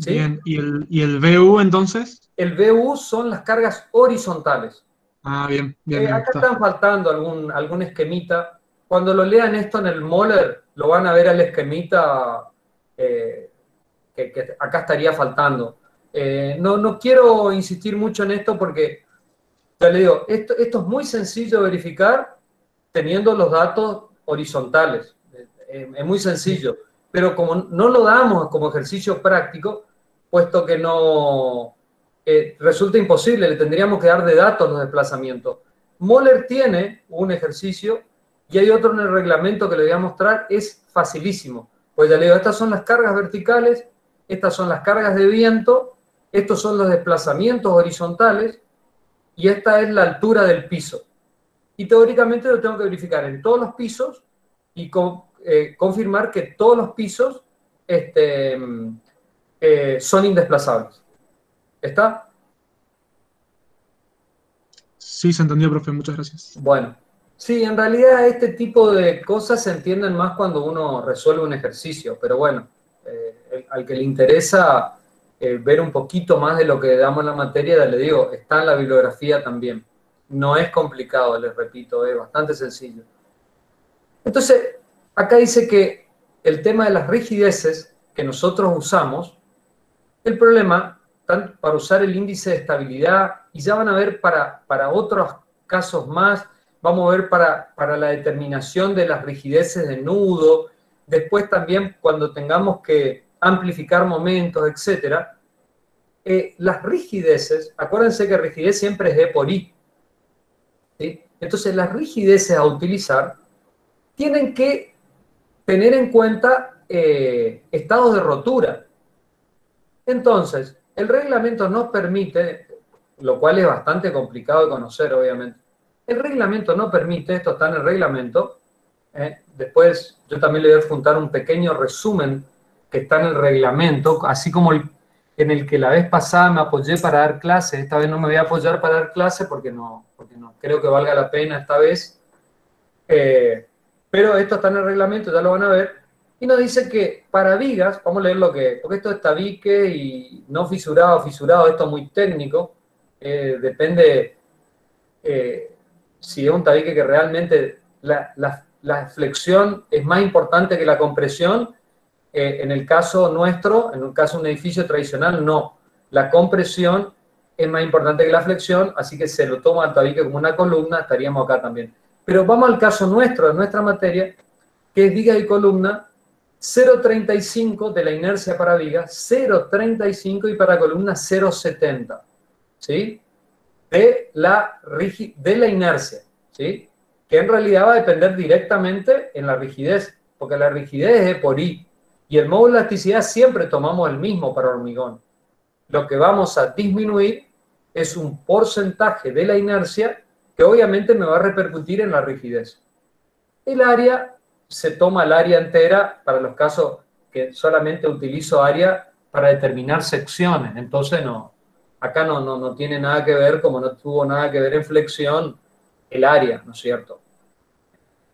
¿Sí?
Bien. ¿Y el VU entonces?
El VU son las cargas horizontales.
Ah, bien, bien.
Acá
Está.
están faltando algún esquemita. Cuando lo lean esto en el Moller, lo van a ver al esquemita que acá estaría faltando. No quiero insistir mucho en esto porque, ya le digo, esto es muy sencillo de verificar teniendo los datos horizontales. Es muy sencillo. Pero como no lo damos como ejercicio práctico, puesto que no resulta imposible, le tendríamos que dar de datos los desplazamientos. Moller tiene un ejercicio y hay otro en el reglamento que le voy a mostrar, es facilísimo. Pues ya le digo, estas son las cargas verticales, estas son las cargas de viento, estos son los desplazamientos horizontales y esta es la altura del piso. Y teóricamente lo tengo que verificar en todos los pisos y confirmar que todos los pisos son indesplazables. ¿Está?
Sí, se entendió, profe. Muchas gracias.
Bueno. Sí, en realidad este tipo de cosas se entienden más cuando uno resuelve un ejercicio, pero bueno, al que le interesa ver un poquito más de lo que damos en la materia, le digo, está en la bibliografía también. No es complicado, les repito, es bastante sencillo. Entonces, acá dice que el tema de las rigideces que nosotros usamos, el problema, tanto para usar el índice de estabilidad, y ya van a ver para otros casos más, vamos a ver para la determinación de las rigideces de nudo, después también cuando tengamos que amplificar momentos, etc. Las rigideces, acuérdense que rigidez siempre es E por I, ¿sí? Entonces las rigideces a utilizar tienen que tener en cuenta estados de rotura. Entonces, el reglamento nos permite, lo cual es bastante complicado de conocer, obviamente. El reglamento no permite, esto está en el reglamento, después yo también le voy a juntar un pequeño resumen que está en el reglamento, así como en el que la vez pasada me apoyé para dar clase, esta vez no me voy a apoyar para dar clase porque no creo que valga la pena esta vez, pero esto está en el reglamento, ya lo van a ver, y nos dice que para vigas, vamos a leer lo que, porque esto es tabique y no fisurado, fisurado, esto es muy técnico, depende si es un tabique que realmente la flexión es más importante que la compresión. En el caso nuestro, en un caso de un edificio tradicional, no. La compresión es más importante que la flexión, así que se lo toma al tabique como una columna, estaríamos acá también. Pero vamos al caso nuestro, de nuestra materia, que es viga y columna, 0,35 de la inercia para viga, 0,35 y para columna 0,70, ¿sí? De la inercia, ¿sí? Que en realidad va a depender directamente en la rigidez, porque la rigidez es por I. Y el módulo de elasticidad siempre tomamos el mismo para hormigón. Lo que vamos a disminuir es un porcentaje de la inercia que obviamente me va a repercutir en la rigidez. El área se toma el área entera para los casos que solamente utilizo área para determinar secciones. Entonces acá no tiene nada que ver, como no tuvo nada que ver en flexión, el área, ¿no es cierto?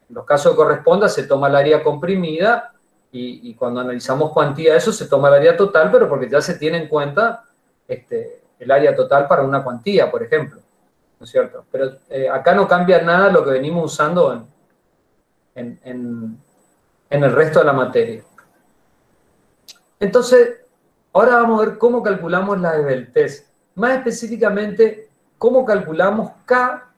En los casos que corresponda se toma el área comprimida y cuando analizamos cuantía de eso se toma el área total, pero porque ya se tiene en cuenta el área total para una cuantía, por ejemplo, ¿no es cierto? Pero acá no cambia nada lo que venimos usando en el resto de la materia. Entonces, ahora vamos a ver cómo calculamos la esbeltez. Más específicamente, cómo calculamos K,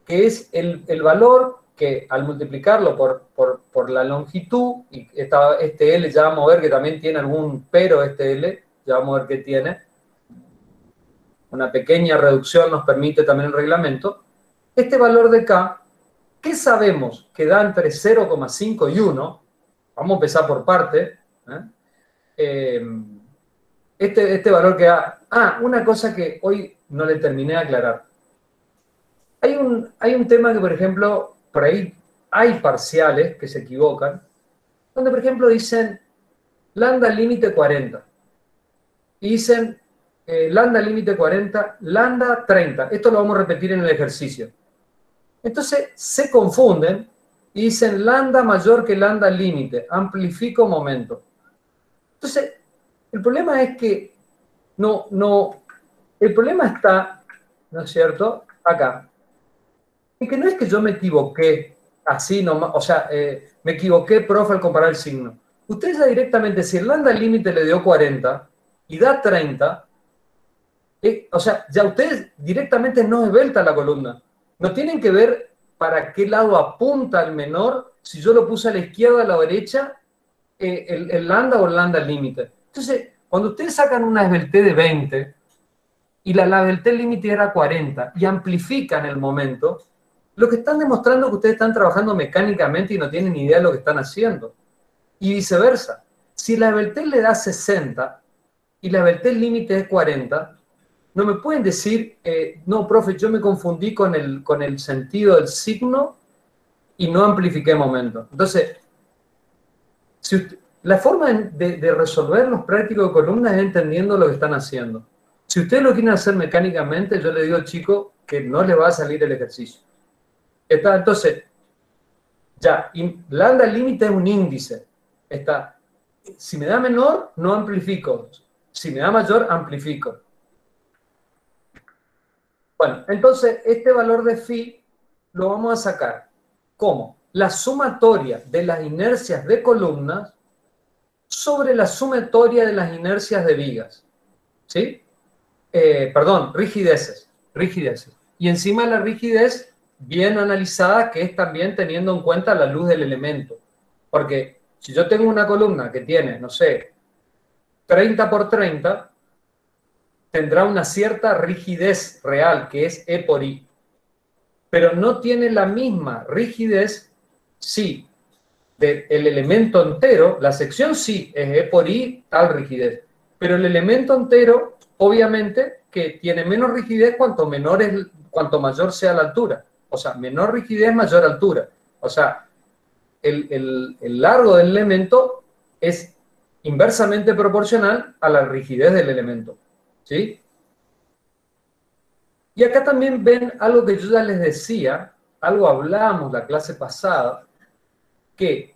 que es el valor que al multiplicarlo por la longitud, y este L ya vamos a ver que también tiene algún pero, este L, ya vamos a ver que tiene, una pequeña reducción nos permite también el reglamento, este valor de K, ¿qué sabemos? Que da entre 0,5 y 1, vamos a empezar por parte, este valor que da, una cosa que hoy no le terminé de aclarar. Hay un tema que, por ejemplo, por ahí hay parciales que se equivocan, donde, por ejemplo, dicen lambda límite 40. Y dicen lambda límite 40, lambda 30. Esto lo vamos a repetir en el ejercicio. Entonces, se confunden y dicen lambda mayor que lambda límite, amplifico momento. Entonces, el problema es que el problema está, ¿no es cierto?, acá. Y que no es que yo me equivoqué así nomás, o sea, me equivoqué, profe, al comparar el signo. Ustedes ya directamente, si el lambda límite le dio 40 y da 30, o sea, ya ustedes directamente no esbelta la columna. No tienen que ver para qué lado apunta el menor, si yo lo puse a la izquierda, a la derecha, el lambda o el lambda límite. Entonces, cuando ustedes sacan una esbeltez de 20 y la esbeltez límite era 40 y amplifican el momento, lo que están demostrando es que ustedes están trabajando mecánicamente y no tienen ni idea de lo que están haciendo. Y viceversa. Si la esbeltez le da 60 y la esbeltez límite es 40, no me pueden decir, no, profe, yo me confundí con el sentido del signo y no amplifiqué momento. Entonces, la forma de resolver los prácticos de columnas es entendiendo lo que están haciendo. Si ustedes lo quieren hacer mecánicamente, yo le digo al chico que no le va a salir el ejercicio. Entonces, ya, lambda límite es un índice. Si me da menor, no amplifico. Si me da mayor, amplifico. Bueno, entonces este valor de phi lo vamos a sacar como la sumatoria de las inercias de columnas sobre la sumatoria de las inercias de vigas. ¿Sí? Perdón, rigideces. Y encima la rigidez bien analizada, que es también teniendo en cuenta la luz del elemento. Porque si yo tengo una columna que tiene, no sé, 30 por 30, tendrá una cierta rigidez real, que es E por I. Pero no tiene la misma rigidez si el elemento entero, la sección sí es E por I, tal rigidez. Pero el elemento entero, obviamente, que tiene menos rigidez cuanto mayor sea la altura. O sea, menor rigidez, mayor altura. O sea, el largo del elemento es inversamente proporcional a la rigidez del elemento. ¿Sí? Y acá también ven algo que yo ya les decía, algo hablamos la clase pasada, que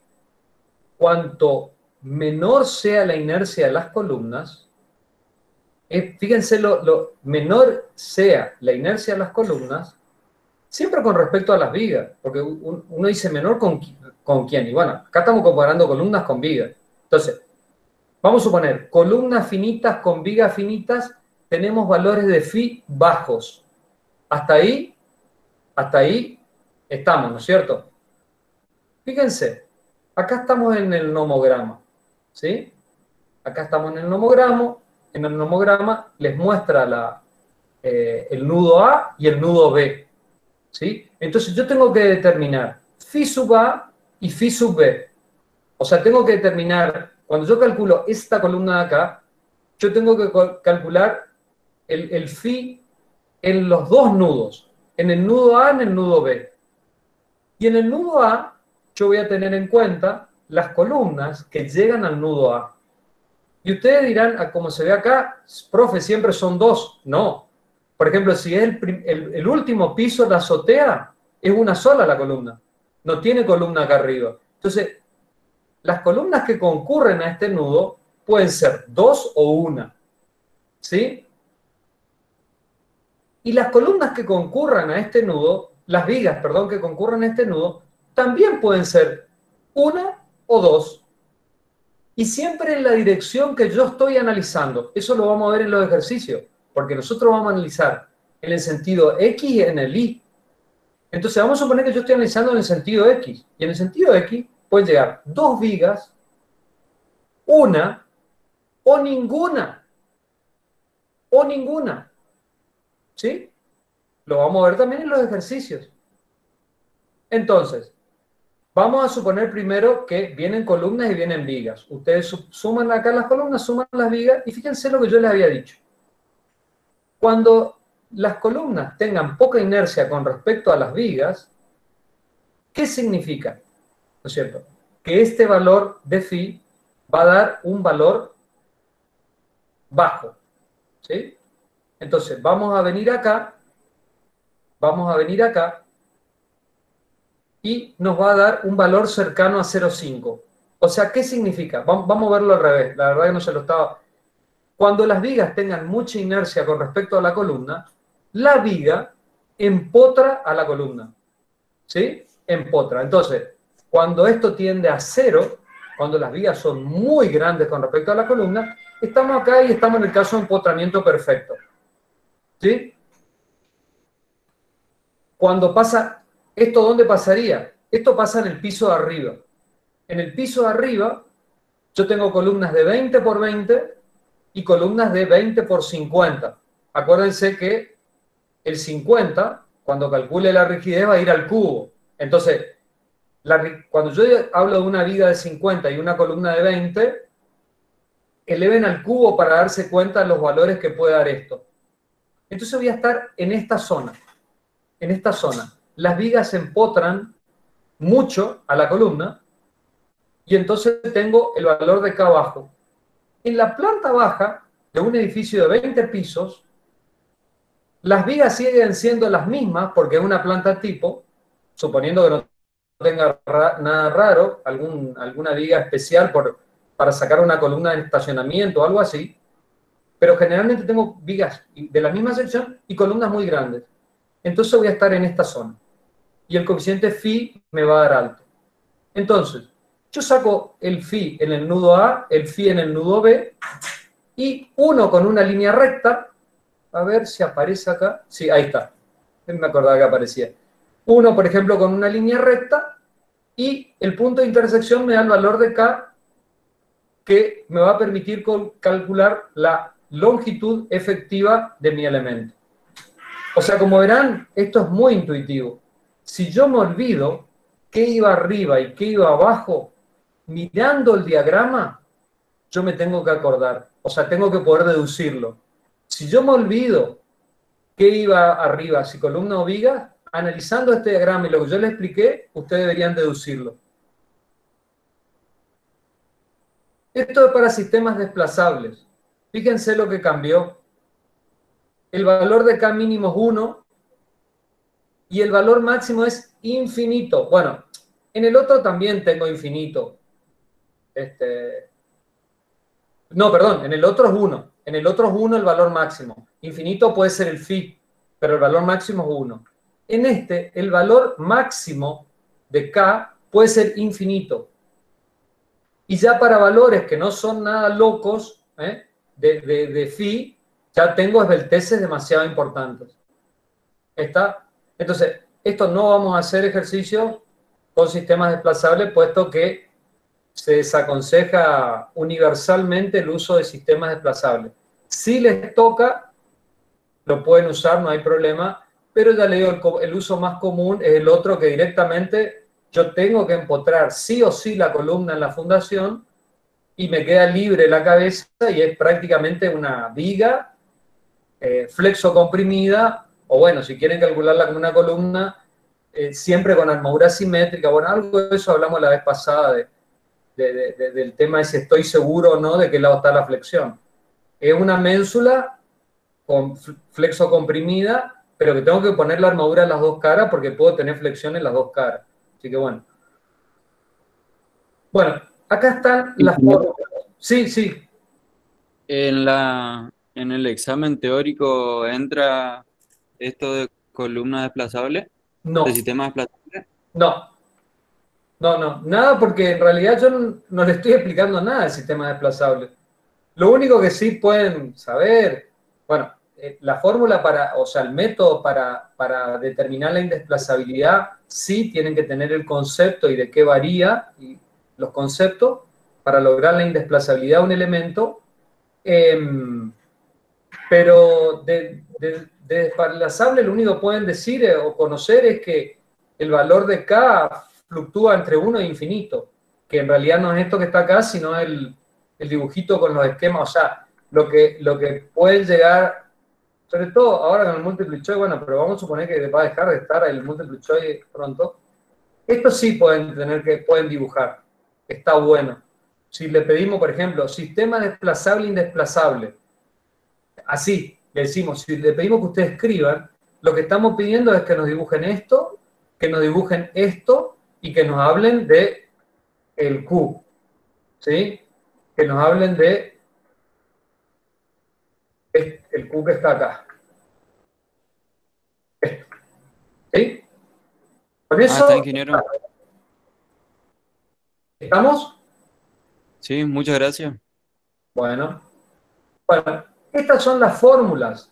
cuanto menor sea la inercia de las columnas, fíjense, lo menor sea la inercia de las columnas, siempre con respecto a las vigas, porque uno dice menor con quién, y bueno, acá estamos comparando columnas con vigas. Entonces, vamos a suponer, columnas finitas con vigas finitas, tenemos valores de phi bajos. Hasta ahí estamos, ¿no es cierto? Fíjense, acá estamos en el nomograma, ¿sí? Acá estamos en el nomograma les muestra el nudo A y el nudo B, ¿sí? Entonces yo tengo que determinar phi sub A y phi sub B. O sea, tengo que determinar, cuando yo calculo esta columna de acá, yo tengo que calcular el phi en los dos nudos, en el nudo A y en el nudo B. Y en el nudo A, yo voy a tener en cuenta las columnas que llegan al nudo A. Y ustedes dirán, como se ve acá, profe, siempre son dos. No. Por ejemplo, si es el último piso de la azotea, es una sola la columna. No tiene columna acá arriba. Entonces, las columnas que concurren a este nudo pueden ser dos o una. ¿Sí? Y las columnas que concurran a este nudo, las vigas, perdón, que concurran a este nudo, también pueden ser una o dos. Y siempre en la dirección que yo estoy analizando. Eso lo vamos a ver en los ejercicios, porque nosotros vamos a analizar en el sentido X y en el Y. Entonces vamos a suponer que yo estoy analizando en el sentido X. Y en el sentido X pueden llegar dos vigas, una o ninguna. O ninguna. ¿Sí? Lo vamos a ver también en los ejercicios. Entonces, vamos a suponer primero que vienen columnas y vienen vigas. Ustedes suman acá las columnas, suman las vigas, y fíjense lo que yo les había dicho. Cuando las columnas tengan poca inercia con respecto a las vigas, ¿qué significa? ¿No es cierto? Que este valor de phi va a dar un valor bajo. ¿Sí? Entonces, vamos a venir acá y nos va a dar un valor cercano a 0,5. O sea, ¿qué significa? Vamos a verlo al revés, la verdad que no se lo estaba... Cuando las vigas tengan mucha inercia con respecto a la columna, la viga empotra a la columna. ¿Sí? Empotra. Entonces, cuando esto tiende a 0, cuando las vigas son muy grandes con respecto a la columna, estamos acá y estamos en el caso de empotramiento perfecto. ¿Sí? Cuando pasa, ¿esto dónde pasaría? Esto pasa en el piso de arriba. En el piso de arriba, yo tengo columnas de 20 por 20 y columnas de 20 por 50. Acuérdense que el 50, cuando calcule la rigidez, va a ir al cubo. Entonces, cuando yo hablo de una viga de 50 y una columna de 20, eleven al cubo para darse cuenta de los valores que puede dar esto. Entonces voy a estar en esta zona. En esta zona. Las vigas se empotran mucho a la columna y entonces tengo el valor de acá abajo. En la planta baja de un edificio de 20 pisos, las vigas siguen siendo las mismas porque es una planta tipo, suponiendo que no tenga nada raro, alguna viga especial para sacar una columna de estacionamiento o algo así. pero generalmente tengo vigas de la misma sección y columnas muy grandes. Entonces voy a estar en esta zona. Y el coeficiente phi me va a dar alto. Entonces, yo saco el phi en el nudo A, el phi en el nudo B, y uno con una línea recta, a ver si aparece acá. Sí, ahí está. Me acordaba que aparecía. Uno, por ejemplo, con una línea recta, y el punto de intersección me da el valor de K, que me va a permitir calcular la longitud efectiva de mi elemento. O sea, como verán, esto es muy intuitivo. Si yo me olvido qué iba arriba y qué iba abajo, mirando el diagrama, yo me tengo que acordar. O sea, tengo que poder deducirlo. Si yo me olvido qué iba arriba, si columna o viga, analizando este diagrama y lo que yo les expliqué, ustedes deberían deducirlo. Esto es para sistemas desplazables. Fíjense lo que cambió. El valor de K mínimo es 1 y el valor máximo es infinito. Bueno, en el otro también tengo infinito. No, perdón, en el otro es 1. En el otro es 1 el valor máximo. Infinito puede ser el phi, pero el valor máximo es 1. En este, el valor máximo de K puede ser infinito. Y ya para valores que no son nada locos, de phi, ya tengo esbelteces demasiado importantes. ¿Está? Entonces, esto no vamos a hacer ejercicio con sistemas desplazables, puesto que se desaconseja universalmente el uso de sistemas desplazables. Si les toca, lo pueden usar, no hay problema, pero ya le digo, el uso más común es el otro, que directamente yo tengo que empotrar sí o sí la columna en la fundación y me queda libre la cabeza y es prácticamente una viga flexo comprimida, o bueno, si quieren calcularla como una columna, siempre con armadura simétrica. Bueno, algo de eso hablamos la vez pasada del tema de si estoy seguro o no de qué lado está la flexión. Es una ménsula con flexo comprimida, pero que tengo que poner la armadura en las dos caras porque puedo tener flexión en las dos caras. Así que bueno. Bueno, acá están las fórmulas. Sí, sí.
En el examen teórico entra esto de columna desplazable,
No,
de sistema desplazable.
no. No, nada, porque en realidad yo no le estoy explicando nada del sistema desplazable. Lo único que sí pueden saber, bueno, la fórmula o sea, el método para determinar la indesplazabilidad, sí tienen que tener el concepto y de qué varía, y los conceptos para lograr la indesplazabilidad de un elemento, pero de desplazable lo único que pueden decir o conocer es que el valor de K fluctúa entre 1 e infinito, que en realidad no es esto que está acá, sino el dibujito con los esquemas, o sea, lo que pueden llegar, sobre todo ahora con el multiple choice, bueno, pero vamos a suponer que va a dejar de estar el multiple choice pronto. Esto sí pueden dibujar, está bueno. Si le pedimos, por ejemplo, sistema desplazable, indesplazable, así le decimos, si le pedimos que ustedes escriban, lo que estamos pidiendo es que nos dibujen esto, que nos dibujen esto y que nos hablen de el Q, ¿sí? Que nos hablen de el Q que está acá. Esto, ¿sí? Con eso,
Está, ingeniero.
¿estamos?
Sí, muchas gracias.
Bueno, estas son las fórmulas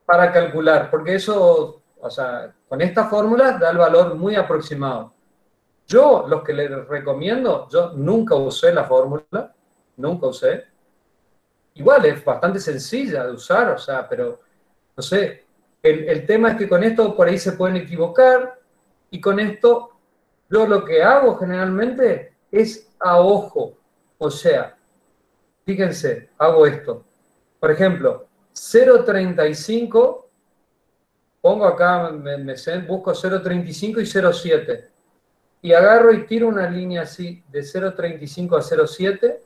para calcular, porque eso, o sea, con estas fórmulas da el valor muy aproximado. Yo, los que les recomiendo, yo nunca usé la fórmula, nunca usé. Igual es bastante sencilla de usar, o sea, pero, no sé, el tema es que con esto por ahí se pueden equivocar, y con esto, yo lo que hago generalmente es a ojo, o sea, fíjense, hago esto. Por ejemplo, 0,35, pongo acá, busco 0,35 y 0,7. Y agarro y tiro una línea así, de 0,35 a 0,7.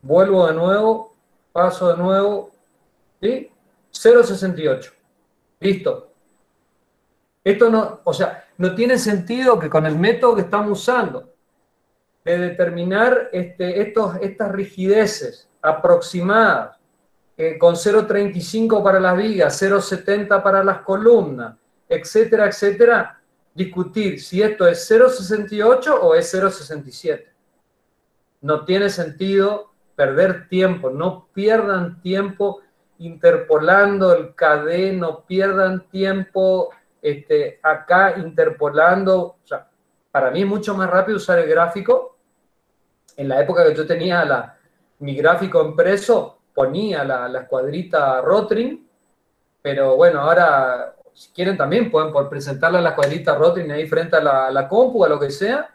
Vuelvo de nuevo, paso de nuevo, ¿sí? 0,68. Listo. Esto no, o sea, no tiene sentido que con el método que estamos usando, de determinar estas rigideces aproximadas, con 0,35 para las vigas, 0,70 para las columnas, etcétera, etcétera, discutir si esto es 0,68 o es 0,67. No tiene sentido perder tiempo, no pierdan tiempo interpolando el KD, no pierdan tiempo acá interpolando. O sea, para mí es mucho más rápido usar el gráfico. En la época que yo tenía mi gráfico impreso, ponía la escuadrita Rotring, pero bueno, ahora, si quieren también pueden presentarle a la escuadrita Rotring ahí frente a la compu, a lo que sea,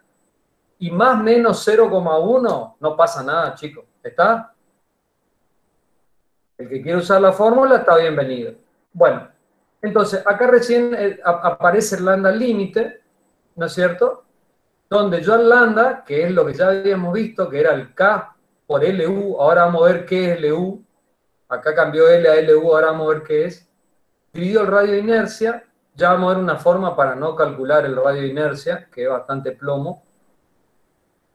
y más menos 0,1, no pasa nada, chicos. ¿Está? El que quiere usar la fórmula está bienvenido. Bueno, entonces, acá recién aparece el lambda límite, ¿no es cierto? Donde yo al lambda, que es lo que ya habíamos visto, que era el K por LU, ahora vamos a ver qué es LU, acá cambió L a LU, ahora vamos a ver qué es, dividido el radio de inercia, ya vamos a ver una forma para no calcular el radio de inercia, que es bastante plomo,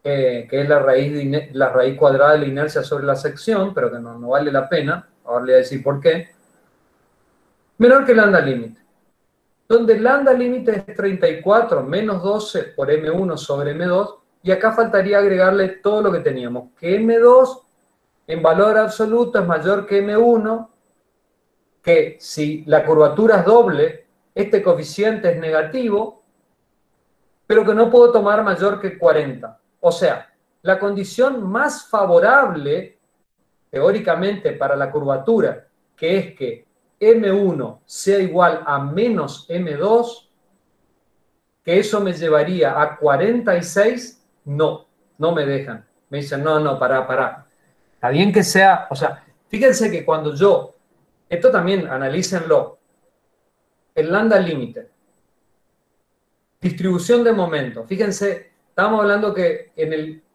que es la raíz cuadrada de la inercia sobre la sección, pero que no vale la pena, ahora le voy a decir por qué, menor que el lambda límite, donde el lambda límite es 34 menos 12 por M1 sobre M2, y acá faltaría agregarle todo lo que teníamos, que M2 en valor absoluto es mayor que M1, que si la curvatura es doble, este coeficiente es negativo, pero que no puedo tomar mayor que 40. O sea, la condición más favorable, teóricamente, para la curvatura, que es que M1 sea igual a menos M2, que eso me llevaría a 46, no me dejan. Me dicen, no, pará. Está bien que sea, o sea, fíjense que cuando esto también analícenlo, el lambda límite, distribución de momento, fíjense, estábamos hablando que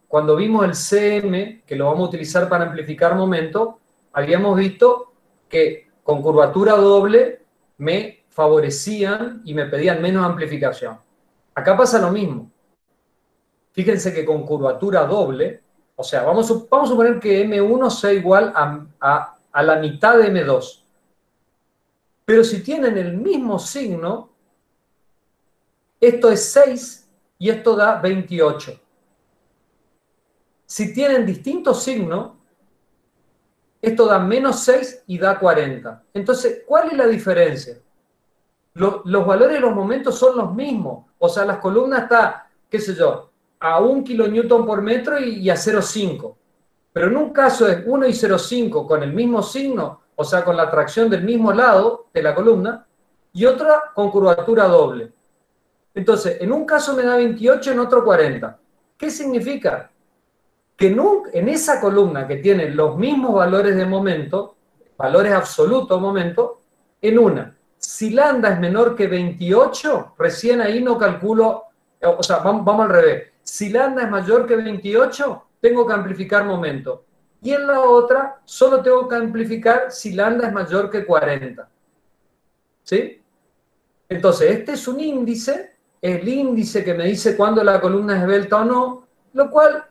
cuando vimos el CM, que lo vamos a utilizar para amplificar momento, habíamos visto que con curvatura doble me favorecían y me pedían menos amplificación. Acá pasa lo mismo. Fíjense que con curvatura doble, o sea, vamos a suponer que M1 sea igual a la mitad de M2. Pero si tienen el mismo signo, esto es 6 y esto da 28. Si tienen distintos signos, esto da menos 6 y da 40. Entonces, ¿cuál es la diferencia? Los valores de los momentos son los mismos. O sea, las columnas están, qué sé yo, a 1 kilonewton por metro y a 0,5. Pero en un caso es 1 y 0,5 con el mismo signo, o sea, con la tracción del mismo lado de la columna, y otra con curvatura doble. Entonces, en un caso me da 28, en otro 40. ¿Qué significa? Que en esa columna que tiene los mismos valores de momento, valores absolutos de momento, en una, si lambda es menor que 28, recién ahí no calculo, o sea, vamos al revés. Si lambda es mayor que 28, tengo que amplificar momento. Y en la otra, solo tengo que amplificar si lambda es mayor que 40. ¿Sí? Entonces, este es un índice, el índice que me dice cuándo la columna es esbelta o no, lo cual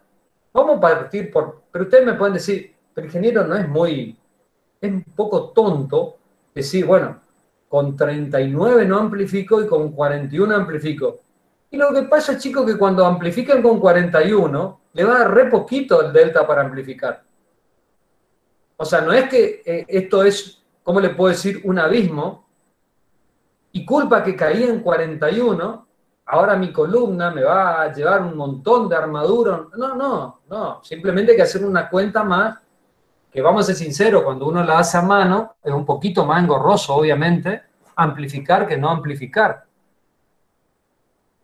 vamos a partir pero ustedes me pueden decir, pero ingeniero, es un poco tonto decir, bueno, con 39 no amplifico y con 41 amplifico. Y lo que pasa, chicos, que cuando amplifican con 41, le va a dar re poquito el delta para amplificar. O sea, no es que esto es, ¿cómo le puedo decir? Un abismo, y culpa que caí en 41, ahora mi columna me va a llevar un montón de armadura. No. Simplemente hay que hacer una cuenta más, que vamos a ser sinceros, cuando uno la hace a mano, es un poquito más engorroso, obviamente, amplificar que no amplificar.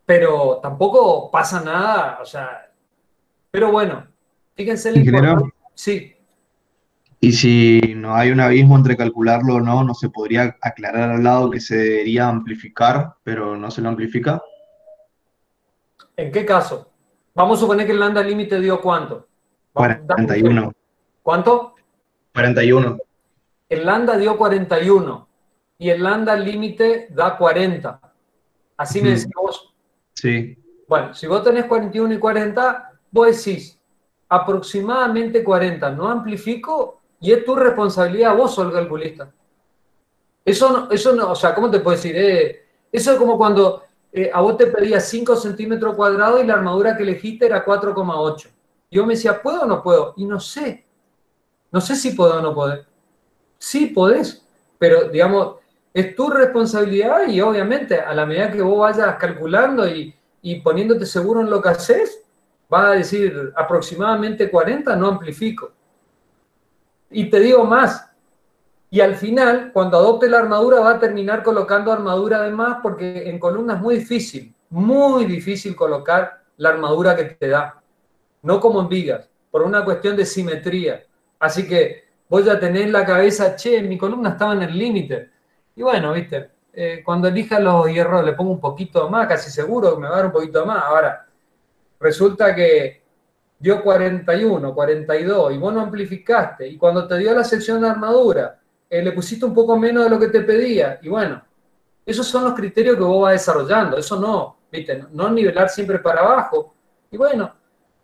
Pero tampoco pasa nada, o sea, pero bueno, fíjense lo importante. Sí.
Y si no hay un abismo entre calcularlo o no, ¿no se podría aclarar al lado que se debería amplificar, pero no se lo amplifica?
¿En qué caso? Vamos a suponer que el lambda límite dio ¿cuánto?
41.
¿Cuánto?
41.
El lambda dio 41 y el lambda límite da 40. Así me decís vos.
Sí.
Bueno, si vos tenés 41 y 40, vos decís, aproximadamente 40 no amplifico y es tu responsabilidad, vos sos el calculista. Eso no, o sea, ¿cómo te puedo decir? Eso es como cuando a vos te pedía 5 centímetros cuadrados y la armadura que elegiste era 4,8. Yo me decía, ¿puedo o no puedo? Y no sé si puedo o no puedo. Sí podés, pero digamos, es tu responsabilidad y obviamente a la medida que vos vayas calculando y poniéndote seguro en lo que haces, vas a decir aproximadamente 40 no amplifico. Y te digo más, y al final, cuando adopte la armadura, va a terminar colocando armadura de más porque en columna es muy difícil colocar la armadura que te da. No como en vigas, por una cuestión de simetría. Así que vos ya tenés en la cabeza, che, mi columna estaba en el límite. Y bueno, viste, cuando elija los hierros le pongo un poquito más, casi seguro que me va a dar un poquito más. Ahora, resulta que dio 41, 42 y vos no amplificaste. Y cuando te dio la sección de armadura, le pusiste un poco menos de lo que te pedía. Y bueno, esos son los criterios que vos vas desarrollando. Eso no, viste, no nivelar siempre para abajo. Y bueno,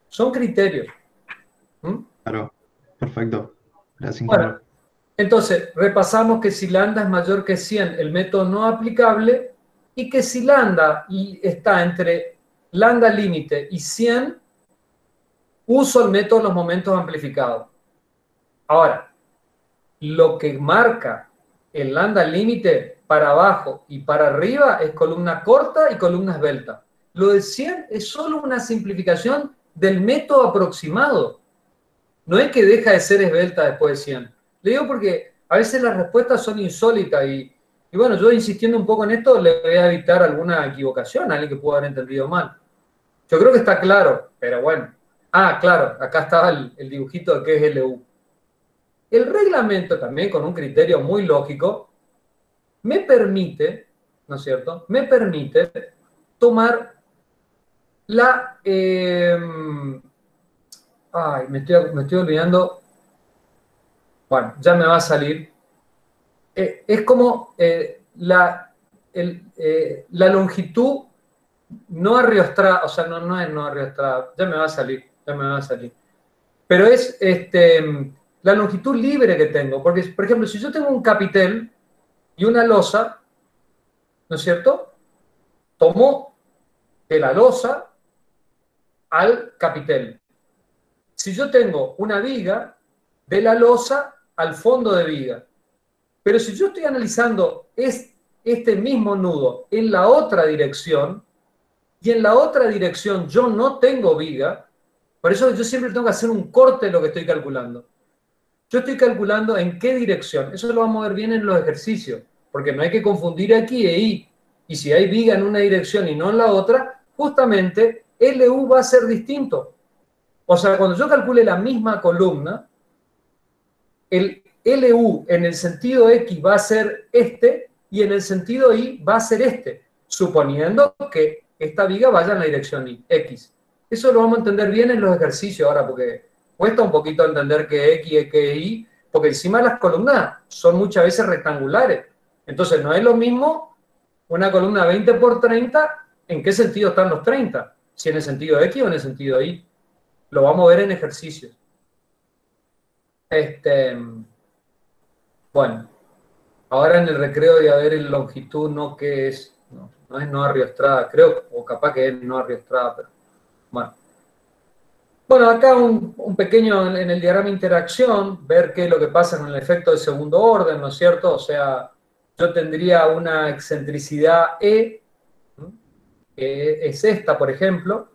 son criterios.
Claro, perfecto. Gracias,
Bueno,
ingeniero.
entonces, repasamos que si lambda es mayor que 100, el método no aplicable, y que si lambda está entre lambda límite y 100, uso el método de los momentos amplificados. Ahora, lo que marca el lambda límite para abajo y para arriba es columna corta y columna esbelta. Lo de 100 es solo una simplificación del método aproximado. No es que deja de ser esbelta después de 100. Le digo porque a veces las respuestas son insólitas y bueno, yo insistiendo un poco en esto le voy a evitar alguna equivocación a alguien que pueda haber entendido mal. Yo creo que está claro, pero bueno. Ah, claro, acá estaba el dibujito de qué es LU. El reglamento también, con un criterio muy lógico, me permite, ¿no es cierto? Me permite tomar la... ay, me estoy olvidando. Bueno, ya me va a salir. Es como la longitud no arriostrada, o sea, no es no arriostrada, ya me va a salir. Pero es la longitud libre que tengo, porque, por ejemplo, si yo tengo un capitel y una losa, ¿no es cierto? Tomo de la losa al capitel. Si yo tengo una viga, de la losa al fondo de viga. Pero si yo estoy analizando este mismo nudo en la otra dirección, y en la otra dirección yo no tengo viga, por eso yo siempre tengo que hacer un corte de lo que estoy calculando. Yo estoy calculando en qué dirección. Eso lo vamos a ver bien en los ejercicios, porque no hay que confundir aquí e I. Y si hay viga en una dirección y no en la otra, justamente LU va a ser distinto. O sea, cuando yo calcule la misma columna, el LU en el sentido X va a ser este y en el sentido Y va a ser este, suponiendo que esta viga vaya en la dirección X. Eso lo vamos a entender bien en los ejercicios ahora, porque cuesta un poquito entender que X y que Y, porque encima las columnas son muchas veces rectangulares. Entonces no es lo mismo una columna 20 por 30, ¿en qué sentido están los 30? Si en el sentido X o en el sentido Y. Lo vamos a ver en ejercicios. Bueno, ahora en el recreo de haber el longitud, no que es, no es no arriostrada, creo, o capaz que es no arriostrada, pero bueno. Bueno, acá un pequeño en el diagrama de interacción, ver qué es lo que pasa con el efecto de segundo orden, ¿no es cierto? O sea, yo tendría una excentricidad E, que es esta, por ejemplo,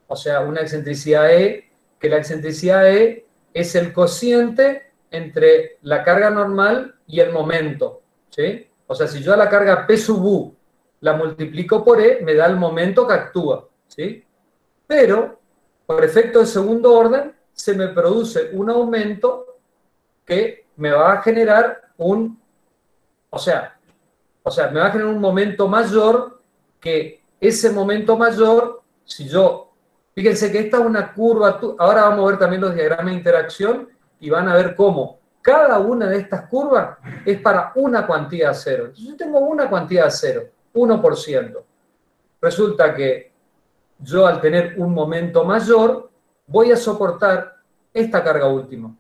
o sea, una excentricidad E, que la excentricidad E es el cociente entre la carga normal y el momento, ¿sí? O sea, si yo a la carga P sub U la multiplico por E, me da el momento que actúa, ¿sí? Pero, por efecto de segundo orden, se me produce un aumento que me va a generar un momento mayor, que ese momento mayor, si yo... Fíjense que esta es una curva, ahora vamos a ver también los diagramas de interacción y van a ver cómo cada una de estas curvas es para una cuantía de cero. Entonces yo tengo una cuantía de cero, 1%. Resulta que yo al tener un momento mayor, voy a soportar esta carga última.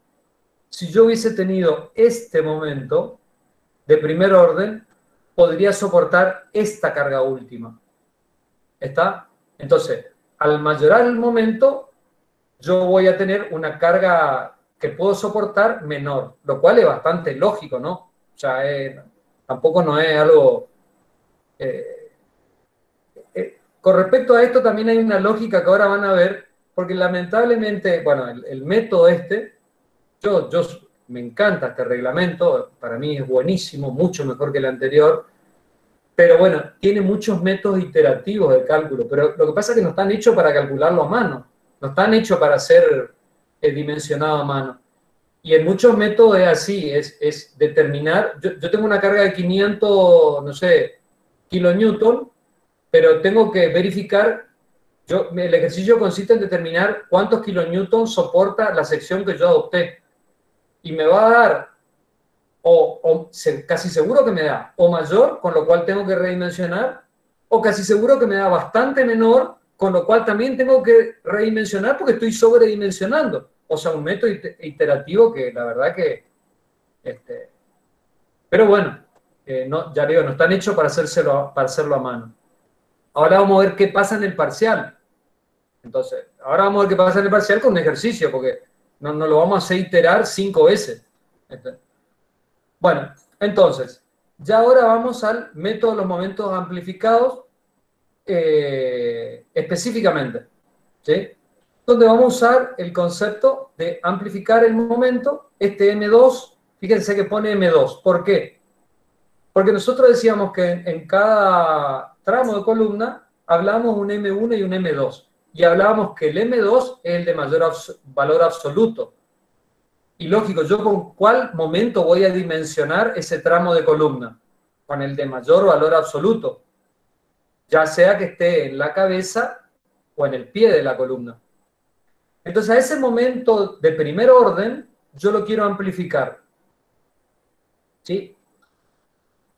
Si yo hubiese tenido este momento de primer orden, podría soportar esta carga última. ¿Está? Entonces, al mayorar el momento, yo voy a tener una carga que puedo soportar menor, lo cual es bastante lógico, ¿no? O sea, tampoco no es algo... con respecto a esto también hay una lógica que ahora van a ver, porque lamentablemente, bueno, el método yo me encanta este reglamento, para mí es buenísimo, mucho mejor que el anterior, pero bueno, tiene muchos métodos iterativos de cálculo, pero lo que pasa es que no están hechos para calcularlo a mano, no están hechos para ser dimensionado a mano. Y en muchos métodos es así, es determinar, yo tengo una carga de 500, no sé, kilonewton, pero tengo que verificar, el ejercicio consiste en determinar cuántos kilonewton soporta la sección que yo adopté. Y me va a dar, casi seguro que me da, o mayor, con lo cual tengo que redimensionar, o casi seguro que me da bastante menor, con lo cual también tengo que redimensionar porque estoy sobredimensionando. O sea, un método iterativo que la verdad que... pero bueno, no, ya digo, no están hechos para hacerlo a mano. Ahora vamos a ver qué pasa en el parcial. Entonces, ahora vamos a ver qué pasa en el parcial con un ejercicio, porque no lo vamos a hacer iterar 5 veces. Bueno, entonces, ya ahora vamos al método de los momentos amplificados específicamente, ¿sí? Donde vamos a usar el concepto de amplificar el momento, este M2, fíjense que pone M2. ¿Por qué? Porque nosotros decíamos que en cada tramo de columna hablábamos un M1 y un M2. Y hablábamos que el M2 es el de mayor valor absoluto. Y lógico, ¿yo con cuál momento voy a dimensionar ese tramo de columna? Con el de mayor valor absoluto. Ya sea que esté en la cabeza o en el pie de la columna. Entonces, a ese momento de primer orden, yo lo quiero amplificar. ¿Sí?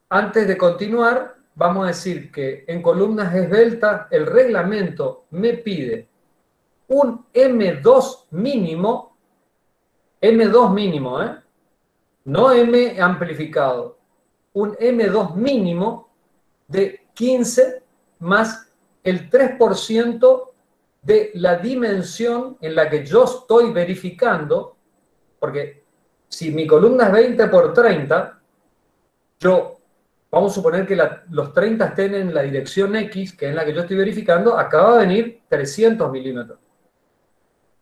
Antes de continuar, vamos a decir que en columnas esbeltas, el reglamento me pide un M2 mínimo, no M amplificado, un M2 mínimo de 15 más el 3% de la dimensión en la que yo estoy verificando, porque si mi columna es 20 por 30, vamos a suponer que los 30 estén en la dirección X, que es la que yo estoy verificando, acá va a venir 300 milímetros.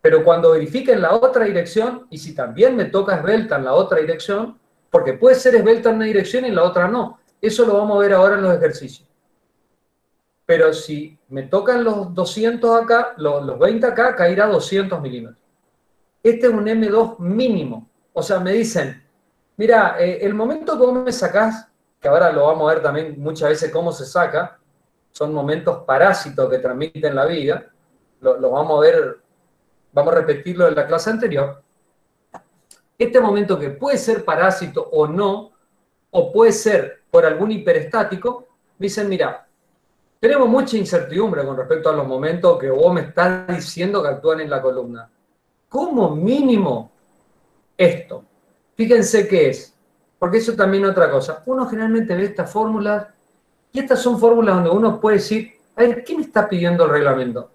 Pero cuando verifique en la otra dirección, y si también me toca esbelta en la otra dirección, porque puede ser esbelta en una dirección y en la otra no, eso lo vamos a ver ahora en los ejercicios. Pero si me tocan los 200 acá, los 20 acá, caerá 200 milímetros. Este es un M2 mínimo. O sea, me dicen, mira, el momento que vos me sacás, que ahora lo vamos a ver también muchas veces cómo se saca, son momentos parásitos que transmiten la vida, lo vamos a ver, vamos a repetirlo en la clase anterior. Este momento que puede ser parásito o no, o puede ser por algún hiperestático, me dicen, mira, tenemos mucha incertidumbre con respecto a los momentos que vos me estás diciendo que actúan en la columna. Como mínimo, esto. Fíjense qué es. Porque eso también es otra cosa. Uno generalmente ve estas fórmulas, y estas son fórmulas donde uno puede decir, a ver, ¿qué me está pidiendo el reglamento?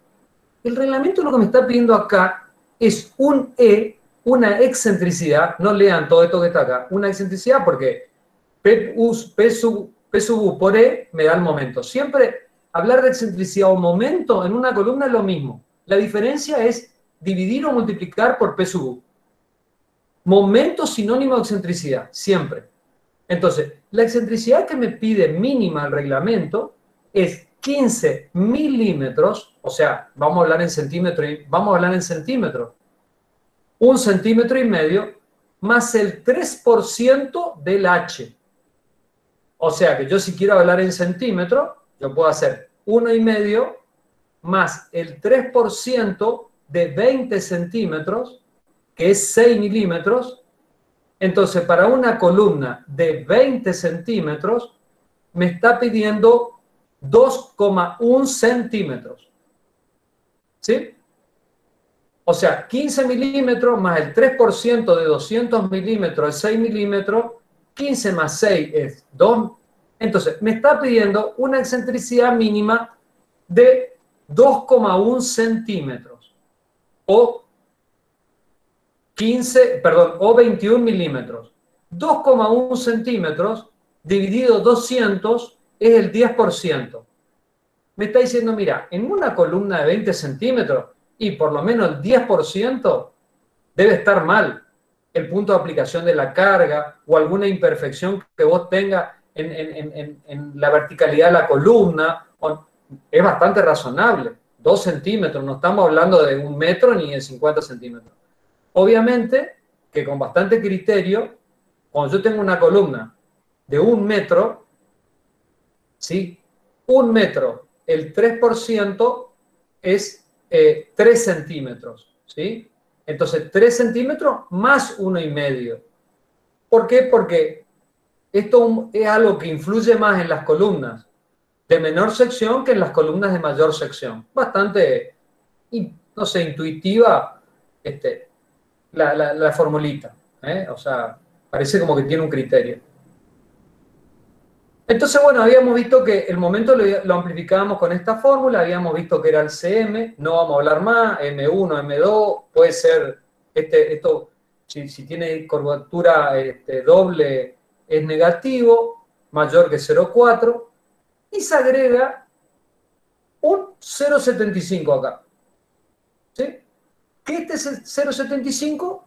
El reglamento lo que me está pidiendo acá es un E, una excentricidad, no lean todo esto que está acá, una excentricidad porque P sub U por E me da el momento. Siempre hablar de excentricidad o momento en una columna es lo mismo. La diferencia es dividir o multiplicar por P sub U. Momento sinónimo de excentricidad, siempre. Entonces, la excentricidad que me pide mínima el reglamento es 15 milímetros, o sea, vamos a hablar en centímetros, 1,5 centímetros, más el 3% del H. O sea que yo si quiero hablar en centímetros, yo puedo hacer 1,5 más el 3% de 20 centímetros, que es 6 milímetros. Entonces, para una columna de 20 centímetros, me está pidiendo 2,1 centímetros. ¿Sí? O sea, 15 milímetros más el 3% de 200 milímetros es 6 milímetros, 15 más 6 es 2. Entonces, me está pidiendo una excentricidad mínima de 2,1 centímetros. O 21 milímetros. 2,1 centímetros dividido 200 es el 10%. Me está diciendo, mira, en una columna de 20 centímetros, y por lo menos el 10% debe estar mal. El punto de aplicación de la carga o alguna imperfección que vos tengas en la verticalidad de la columna, es bastante razonable. 2 centímetros, no estamos hablando de 1 metro ni de 50 centímetros. Obviamente que con bastante criterio, cuando yo tengo una columna de 1 metro, ¿sí? 1 metro, el 3% es 3 centímetros, ¿sí? Entonces, 3 centímetros más 1,5. ¿Por qué? Porque esto es algo que influye más en las columnas de menor sección que en las columnas de mayor sección. Bastante, no sé, intuitiva la formulita, ¿eh? O sea, parece como que tiene un criterio. Entonces, bueno, habíamos visto que el momento lo amplificábamos con esta fórmula, habíamos visto que era el Cm, no vamos a hablar más, M1, M2, puede ser, esto si tiene curvatura doble es negativo, mayor que 0,4, y se agrega un 0,75 acá. ¿Sí? Que este 0,75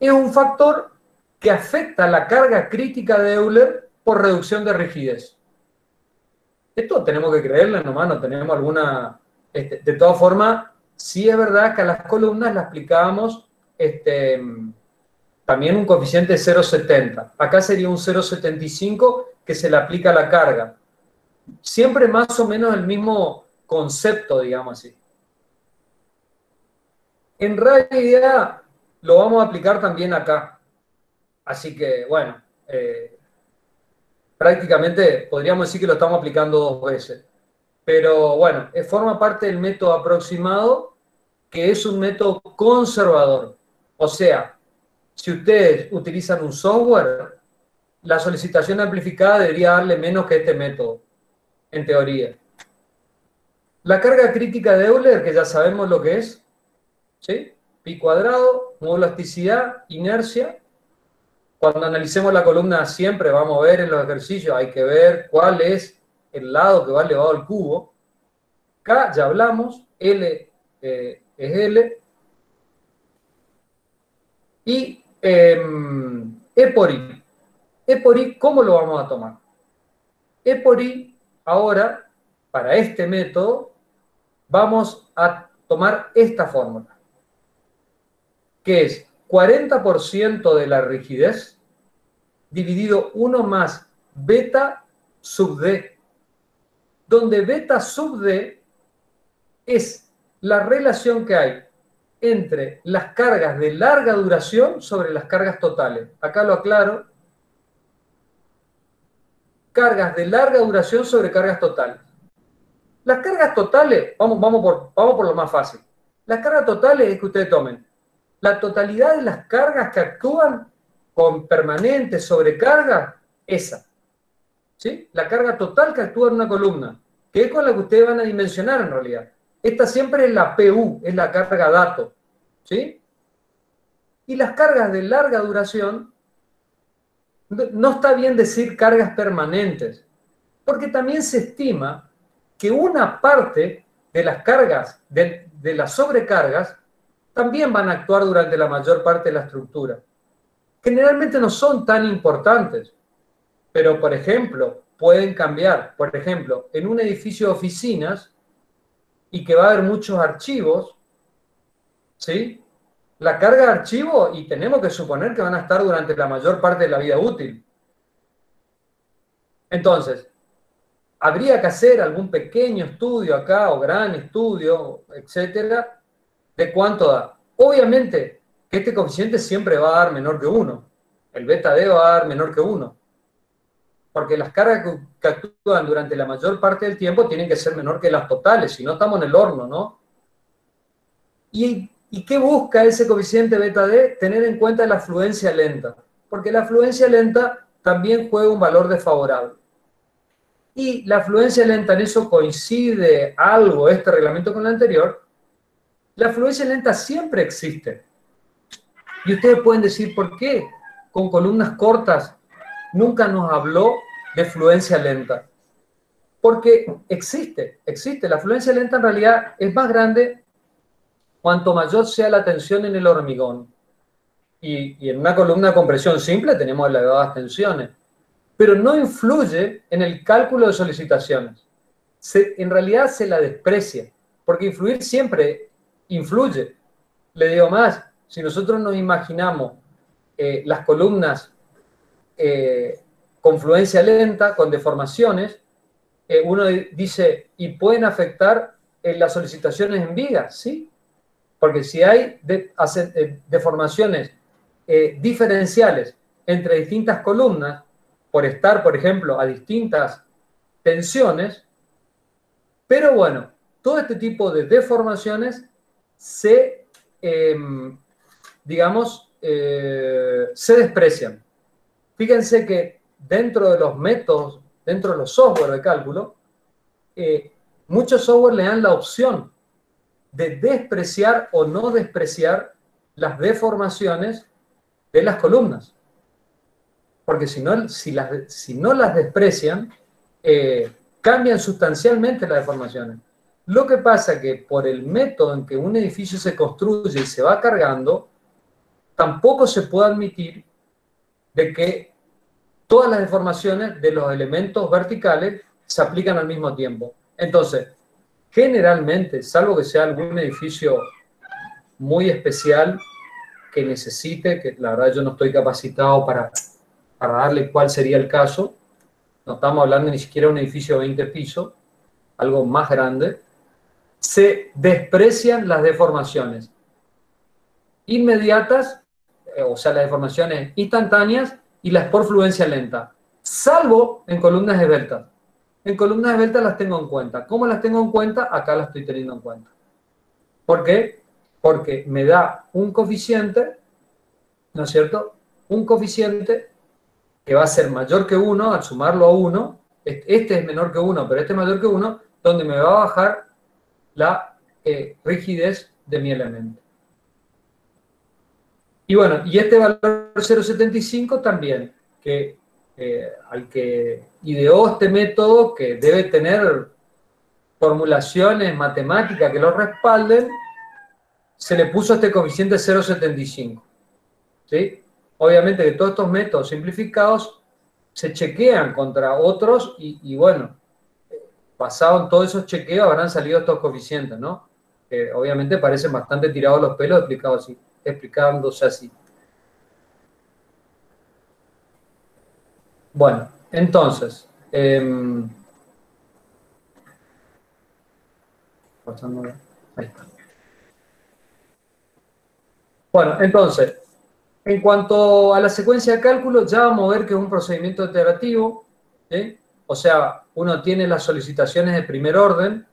es un factor que afecta la carga crítica de Euler por reducción de rigidez. Esto tenemos que creerle nomás, no tenemos alguna... de todas formas, sí es verdad que a las columnas le aplicábamos también un coeficiente de 0,70. Acá sería un 0,75 que se le aplica a la carga. Siempre más o menos el mismo concepto, digamos así. En realidad lo vamos a aplicar también acá. Así que, bueno, prácticamente podríamos decir que lo estamos aplicando 2 veces. Pero bueno, forma parte del método aproximado, que es un método conservador. O sea, si ustedes utilizan un software, la solicitación amplificada debería darle menos que este método, en teoría. La carga crítica de Euler, que ya sabemos lo que es, ¿sí? Pi cuadrado, módulo de elasticidad, inercia. Cuando analicemos la columna siempre vamos a ver en los ejercicios, hay que ver cuál es el lado que va elevado al cubo. Acá ya hablamos, L es L. Y E por I. E por I, ¿cómo lo vamos a tomar? E por I, ahora, para este método, vamos a tomar esta fórmula, que es 40% de la rigidez dividido 1 más beta sub D, donde beta sub D es la relación que hay entre las cargas de larga duración sobre las cargas totales. Acá lo aclaro. Cargas de larga duración sobre cargas totales. Las cargas totales, vamos por lo más fácil. Las cargas totales es que ustedes tomen la totalidad de las cargas que actúan con permanente sobrecarga, esa. ¿Sí? La carga total que actúa en una columna, que es con la que ustedes van a dimensionar en realidad. Esta siempre es la PU, es la carga dato. ¿Sí? Y las cargas de larga duración, no está bien decir cargas permanentes, porque también se estima que una parte de las cargas, de las sobrecargas, también van a actuar durante la mayor parte de la estructura. Generalmente no son tan importantes, pero por ejemplo, pueden cambiar. Por ejemplo, en un edificio de oficinas y que va a haber muchos archivos, ¿sí? La carga de archivos, y tenemos que suponer que van a estar durante la mayor parte de la vida útil. Entonces, habría que hacer algún pequeño estudio acá, o gran estudio, etcétera, de cuánto da. Obviamente que este coeficiente siempre va a dar menor que 1. El beta D va a dar menor que 1. Porque las cargas que actúan durante la mayor parte del tiempo tienen que ser menor que las totales, si no estamos en el horno, ¿no? Y ¿Y qué busca ese coeficiente beta D? Tener en cuenta la afluencia lenta, porque la afluencia lenta también juega un valor desfavorable. Y la afluencia lenta, en eso coincide algo este reglamento con el anterior, la afluencia lenta siempre existe. Y ustedes pueden decir, ¿por qué con columnas cortas nunca nos habló de fluencia lenta? Porque existe. La fluencia lenta en realidad es más grande cuanto mayor sea la tensión en el hormigón. Y en una columna de compresión simple tenemos elevadas tensiones. Pero no influye en el cálculo de solicitaciones. En realidad se la desprecia, porque influir siempre influye. Le digo más, si nosotros nos imaginamos las columnas con fluencia lenta, con deformaciones, uno dice, ¿y pueden afectar las solicitaciones en vigas? Sí, porque si hay deformaciones diferenciales entre distintas columnas, por estar, por ejemplo, a distintas tensiones, pero bueno, todo este tipo de deformaciones se desprecian. Fíjense que dentro de los métodos, dentro de los software de cálculo, muchos software le dan la opción de despreciar o no despreciar las deformaciones de las columnas. Porque si no las desprecian, cambian sustancialmente las deformaciones. Lo que pasa es que por el método en que un edificio se construye y se va cargando, tampoco se puede admitir de que todas las deformaciones de los elementos verticales se aplican al mismo tiempo. Entonces, generalmente, salvo que sea algún edificio muy especial que necesite, que la verdad yo no estoy capacitado para darle cuál sería el caso, no estamos hablando ni siquiera de un edificio de 20 pisos, algo más grande, se desprecian las deformaciones inmediatas, o sea, las deformaciones instantáneas y las por fluencia lenta, salvo en columnas esbeltas. En columnas esbeltas las tengo en cuenta. ¿Cómo las tengo en cuenta? Acá las estoy teniendo en cuenta. ¿Por qué? Porque me da un coeficiente, ¿no es cierto? Un coeficiente que va a ser mayor que 1, al sumarlo a 1, este es menor que 1, pero este es mayor que 1, donde me va a bajar la rigidez de mi elemento. Y bueno, y este valor 0,75 también, que al que ideó este método, que debe tener formulaciones matemáticas que lo respalden, se le puso este coeficiente 0,75. ¿Sí? Obviamente que todos estos métodos simplificados se chequean contra otros y bueno, basado en todos esos chequeos habrán salido estos coeficientes, ¿no? Que obviamente parecen bastante tirados los pelos explicándose así. Bueno, entonces, ahí está. Bueno, entonces, en cuanto a la secuencia de cálculo, ya vamos a ver que es un procedimiento iterativo, ¿sí? O sea, uno tiene las solicitaciones de primer orden,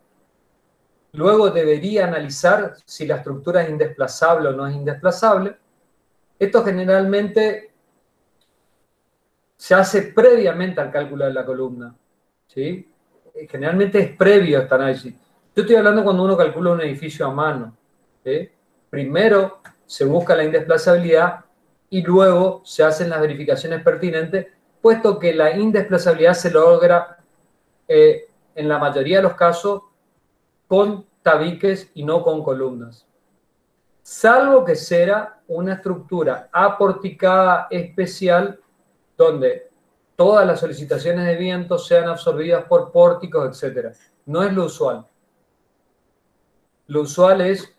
luego debería analizar si la estructura es indesplazable o no es indesplazable. Esto generalmente se hace previamente al cálculo de la columna, ¿sí? Generalmente es previo a este análisis. Yo estoy hablando cuando uno calcula un edificio a mano, ¿sí? Primero se busca la indesplazabilidad y luego se hacen las verificaciones pertinentes, puesto que la indesplazabilidad se logra en la mayoría de los casos con tabiques y no con columnas. Salvo que sea una estructura aporticada especial donde todas las solicitaciones de viento sean absorbidas por pórticos, etc. No es lo usual. Lo usual es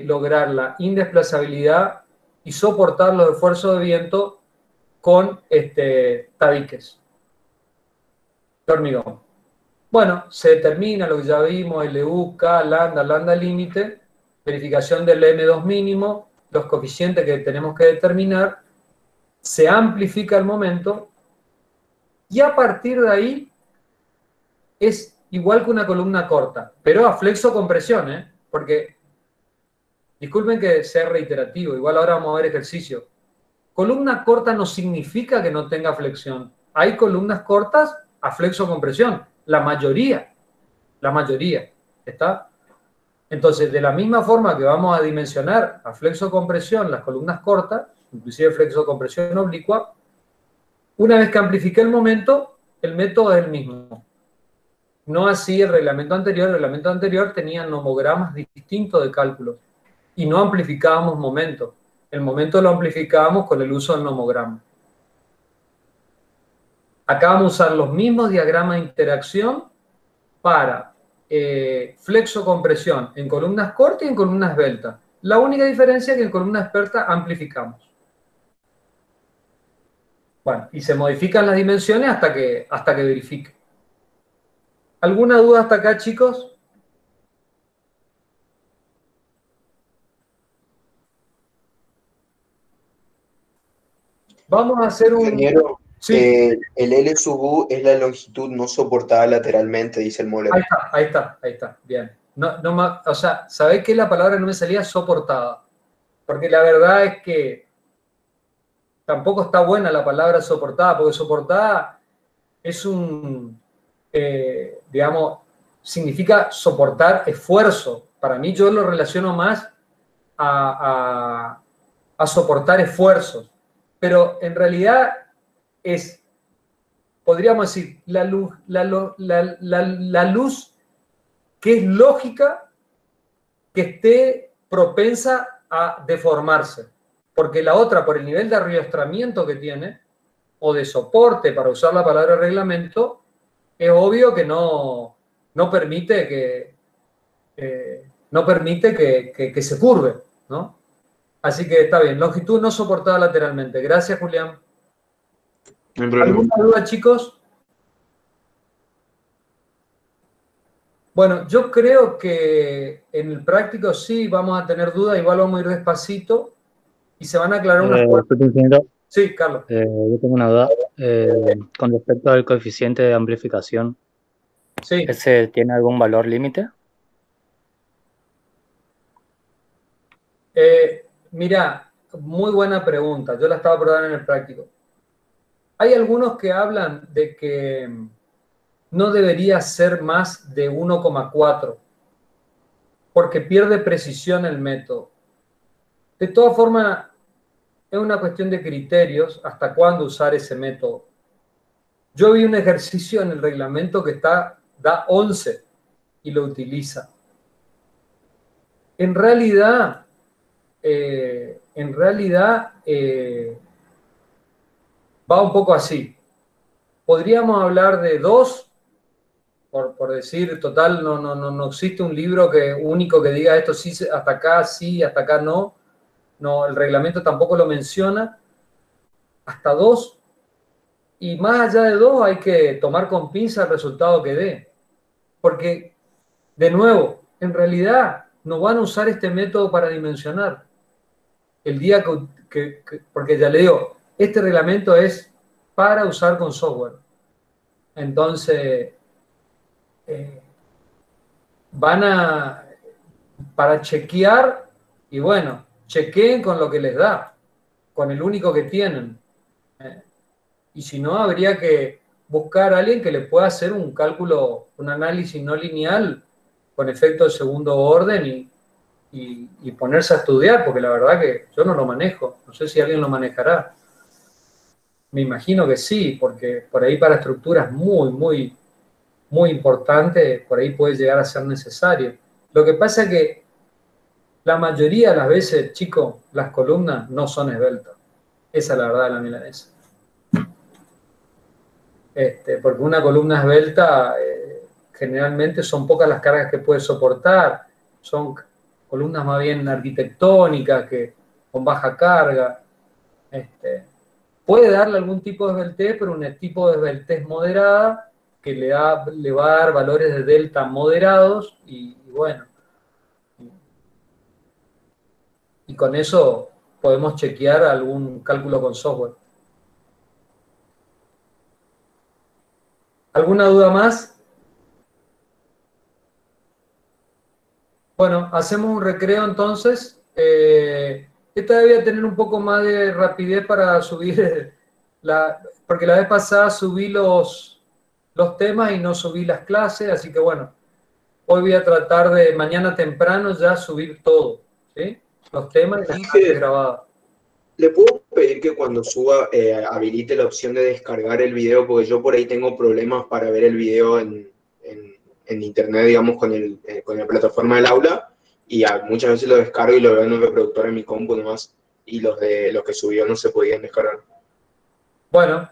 lograr la indesplazabilidad y soportar los esfuerzos de viento con tabiques de hormigón. Bueno, se determina lo que ya vimos, LU, K, lambda límite, verificación del M2 mínimo, los coeficientes que tenemos que determinar, se amplifica el momento y a partir de ahí es igual que una columna corta, pero a flexo compresión, porque Disculpen que sea reiterativo, igual ahora vamos a ver ejercicio. Columna corta no significa que no tenga flexión. Hay columnas cortas a flexo-compresión, la mayoría, ¿está? Entonces, de la misma forma que vamos a dimensionar a flexo-compresión las columnas cortas, inclusive flexo-compresión oblicua, una vez que amplifiqué el momento, el método es el mismo. No así el reglamento anterior tenía nomogramas distintos de cálculo y no amplificábamos momento. El momento lo amplificábamos con el uso del nomograma. Acá vamos a usar los mismos diagramas de interacción para flexo-compresión en columnas cortas y en columnas esbeltas. La única diferencia es que en columnas esbeltas amplificamos. Bueno, y se modifican las dimensiones hasta que verifique. ¿Alguna duda hasta acá, chicos? Vamos a hacer un...
Ingeniero,
Sí,
el L sub U es la longitud no soportada lateralmente, dice el modelo.
ahí está, bien. O sea, ¿sabés qué? La palabra no me salía soportada. Porque la verdad es que tampoco está buena la palabra soportada, porque soportada es digamos, significa soportar esfuerzo. Para mí yo lo relaciono más a soportar esfuerzos. Pero en realidad podríamos decir, la luz que es lógica que esté propensa a deformarse. Porque la otra, por el nivel de arrastramiento que tiene, o de soporte, para usar la palabra reglamento, es obvio que no permite que se curve, ¿no? Así que está bien, longitud no soportada lateralmente. Gracias, Julián.
No hay problema.
¿Alguna duda, chicos? Bueno, yo creo que en el práctico sí vamos a tener dudas, igual vamos a ir despacito y se van a aclarar unas cuantas.
Ingeniero,
Sí, Carlos.
yo tengo una duda con respecto al coeficiente de amplificación.
Sí.
¿Ese tiene algún valor límite?
Mira, muy buena pregunta. Yo la estaba probando en el práctico. Hay algunos que hablan de que no debería ser más de 1,4 porque pierde precisión el método. De todas formas, es una cuestión de criterios hasta cuándo usar ese método. Yo vi un ejercicio en el reglamento que da 11 y lo utiliza. En realidad va un poco así. Podríamos hablar de 2, por decir, total, no existe un libro único que diga esto sí, hasta acá no. No, el reglamento tampoco lo menciona. Hasta 2. Y más allá de 2 hay que tomar con pinza el resultado que dé. Porque, de nuevo, en realidad no van a usar este método para dimensionar. El día porque ya le digo, este reglamento es para usar con software. Entonces, para chequear, y bueno, chequeen con lo que les da, con el único que tienen. Y si no, habría que buscar a alguien que le pueda hacer un cálculo, un análisis no lineal con efecto de segundo orden y ponerse a estudiar, porque la verdad que yo no lo manejo. No sé si alguien lo manejará. Me imagino que sí, porque por ahí para estructuras muy importantes, por ahí puede llegar a ser necesario. Lo que pasa es que la mayoría de las veces, chicos, las columnas no son esbeltas. Esa es la verdad de la milanesa. Porque una columna esbelta generalmente son pocas las cargas que puede soportar, son columnas más bien arquitectónicas, con baja carga. Puede darle algún tipo de esbeltez, pero un tipo de esbeltez moderada que le va a dar valores de delta moderados y bueno. Y con eso podemos chequear algún cálculo con software. ¿Alguna duda más? Bueno, hacemos un recreo entonces. Esta debía tener un poco más de rapidez para subir, porque la vez pasada subí los temas y no subí las clases, así que bueno, hoy voy a tratar de mañana temprano ya subir todo, ¿sí? Los temas y las clases grabadas.
¿Le puedo pedir que cuando suba habilite la opción de descargar el video? Porque yo por ahí tengo problemas para ver el video en internet, digamos, con la plataforma del aula, y muchas veces lo descargo y lo veo en un reproductor en mi compu nomás, y los que subió no se podían descargar.
Bueno,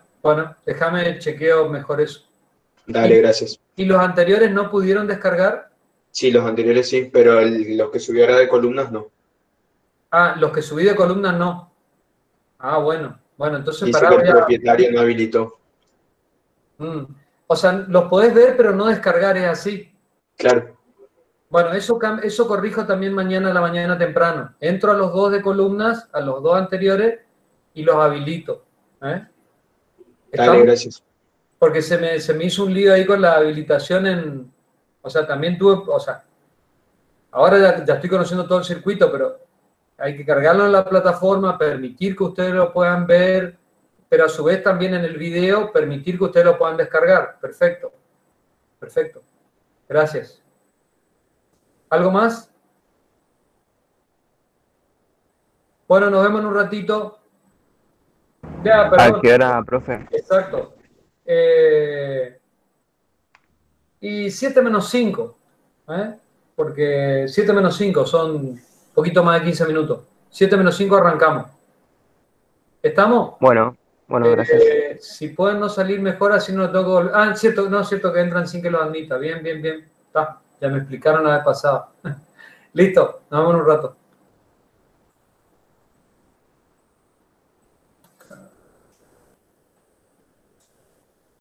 déjame chequeo mejor eso.
Dale, gracias.
¿Y los anteriores no pudieron descargar?
Sí, los anteriores sí, pero los que subió ahora de columnas no.
Ah, los que subí de columnas no. Ah, bueno, entonces
Dice
para
que el propietario no habilitó.
O sea, los podés ver, pero no descargar, es así.
Claro.
Bueno, eso corrijo también mañana a la mañana temprano. Entro a los 2 de columnas, a los 2 anteriores, y los habilito.
Dale, gracias.
Porque se me hizo un lío ahí con la habilitación o sea, también ahora ya estoy conociendo todo el circuito, pero hay que cargarlo en la plataforma, permitir que ustedes lo puedan ver, pero a su vez también en el video permitir que ustedes lo puedan descargar. Perfecto. Gracias. ¿Algo más? Bueno, nos vemos en un ratito. Ya, perdón.
¿A qué hora, profe?
Exacto. Y 7 menos 5, porque 7 menos 5 son un poquito más de 15 minutos. 7 menos 5 arrancamos. ¿Estamos?
Bueno, gracias.
Si pueden no salir mejor, así no tengo que... Ah, es cierto que entran sin que lo admita. Bien. Está, ya me explicaron la vez pasada. Listo, nos vemos en un rato.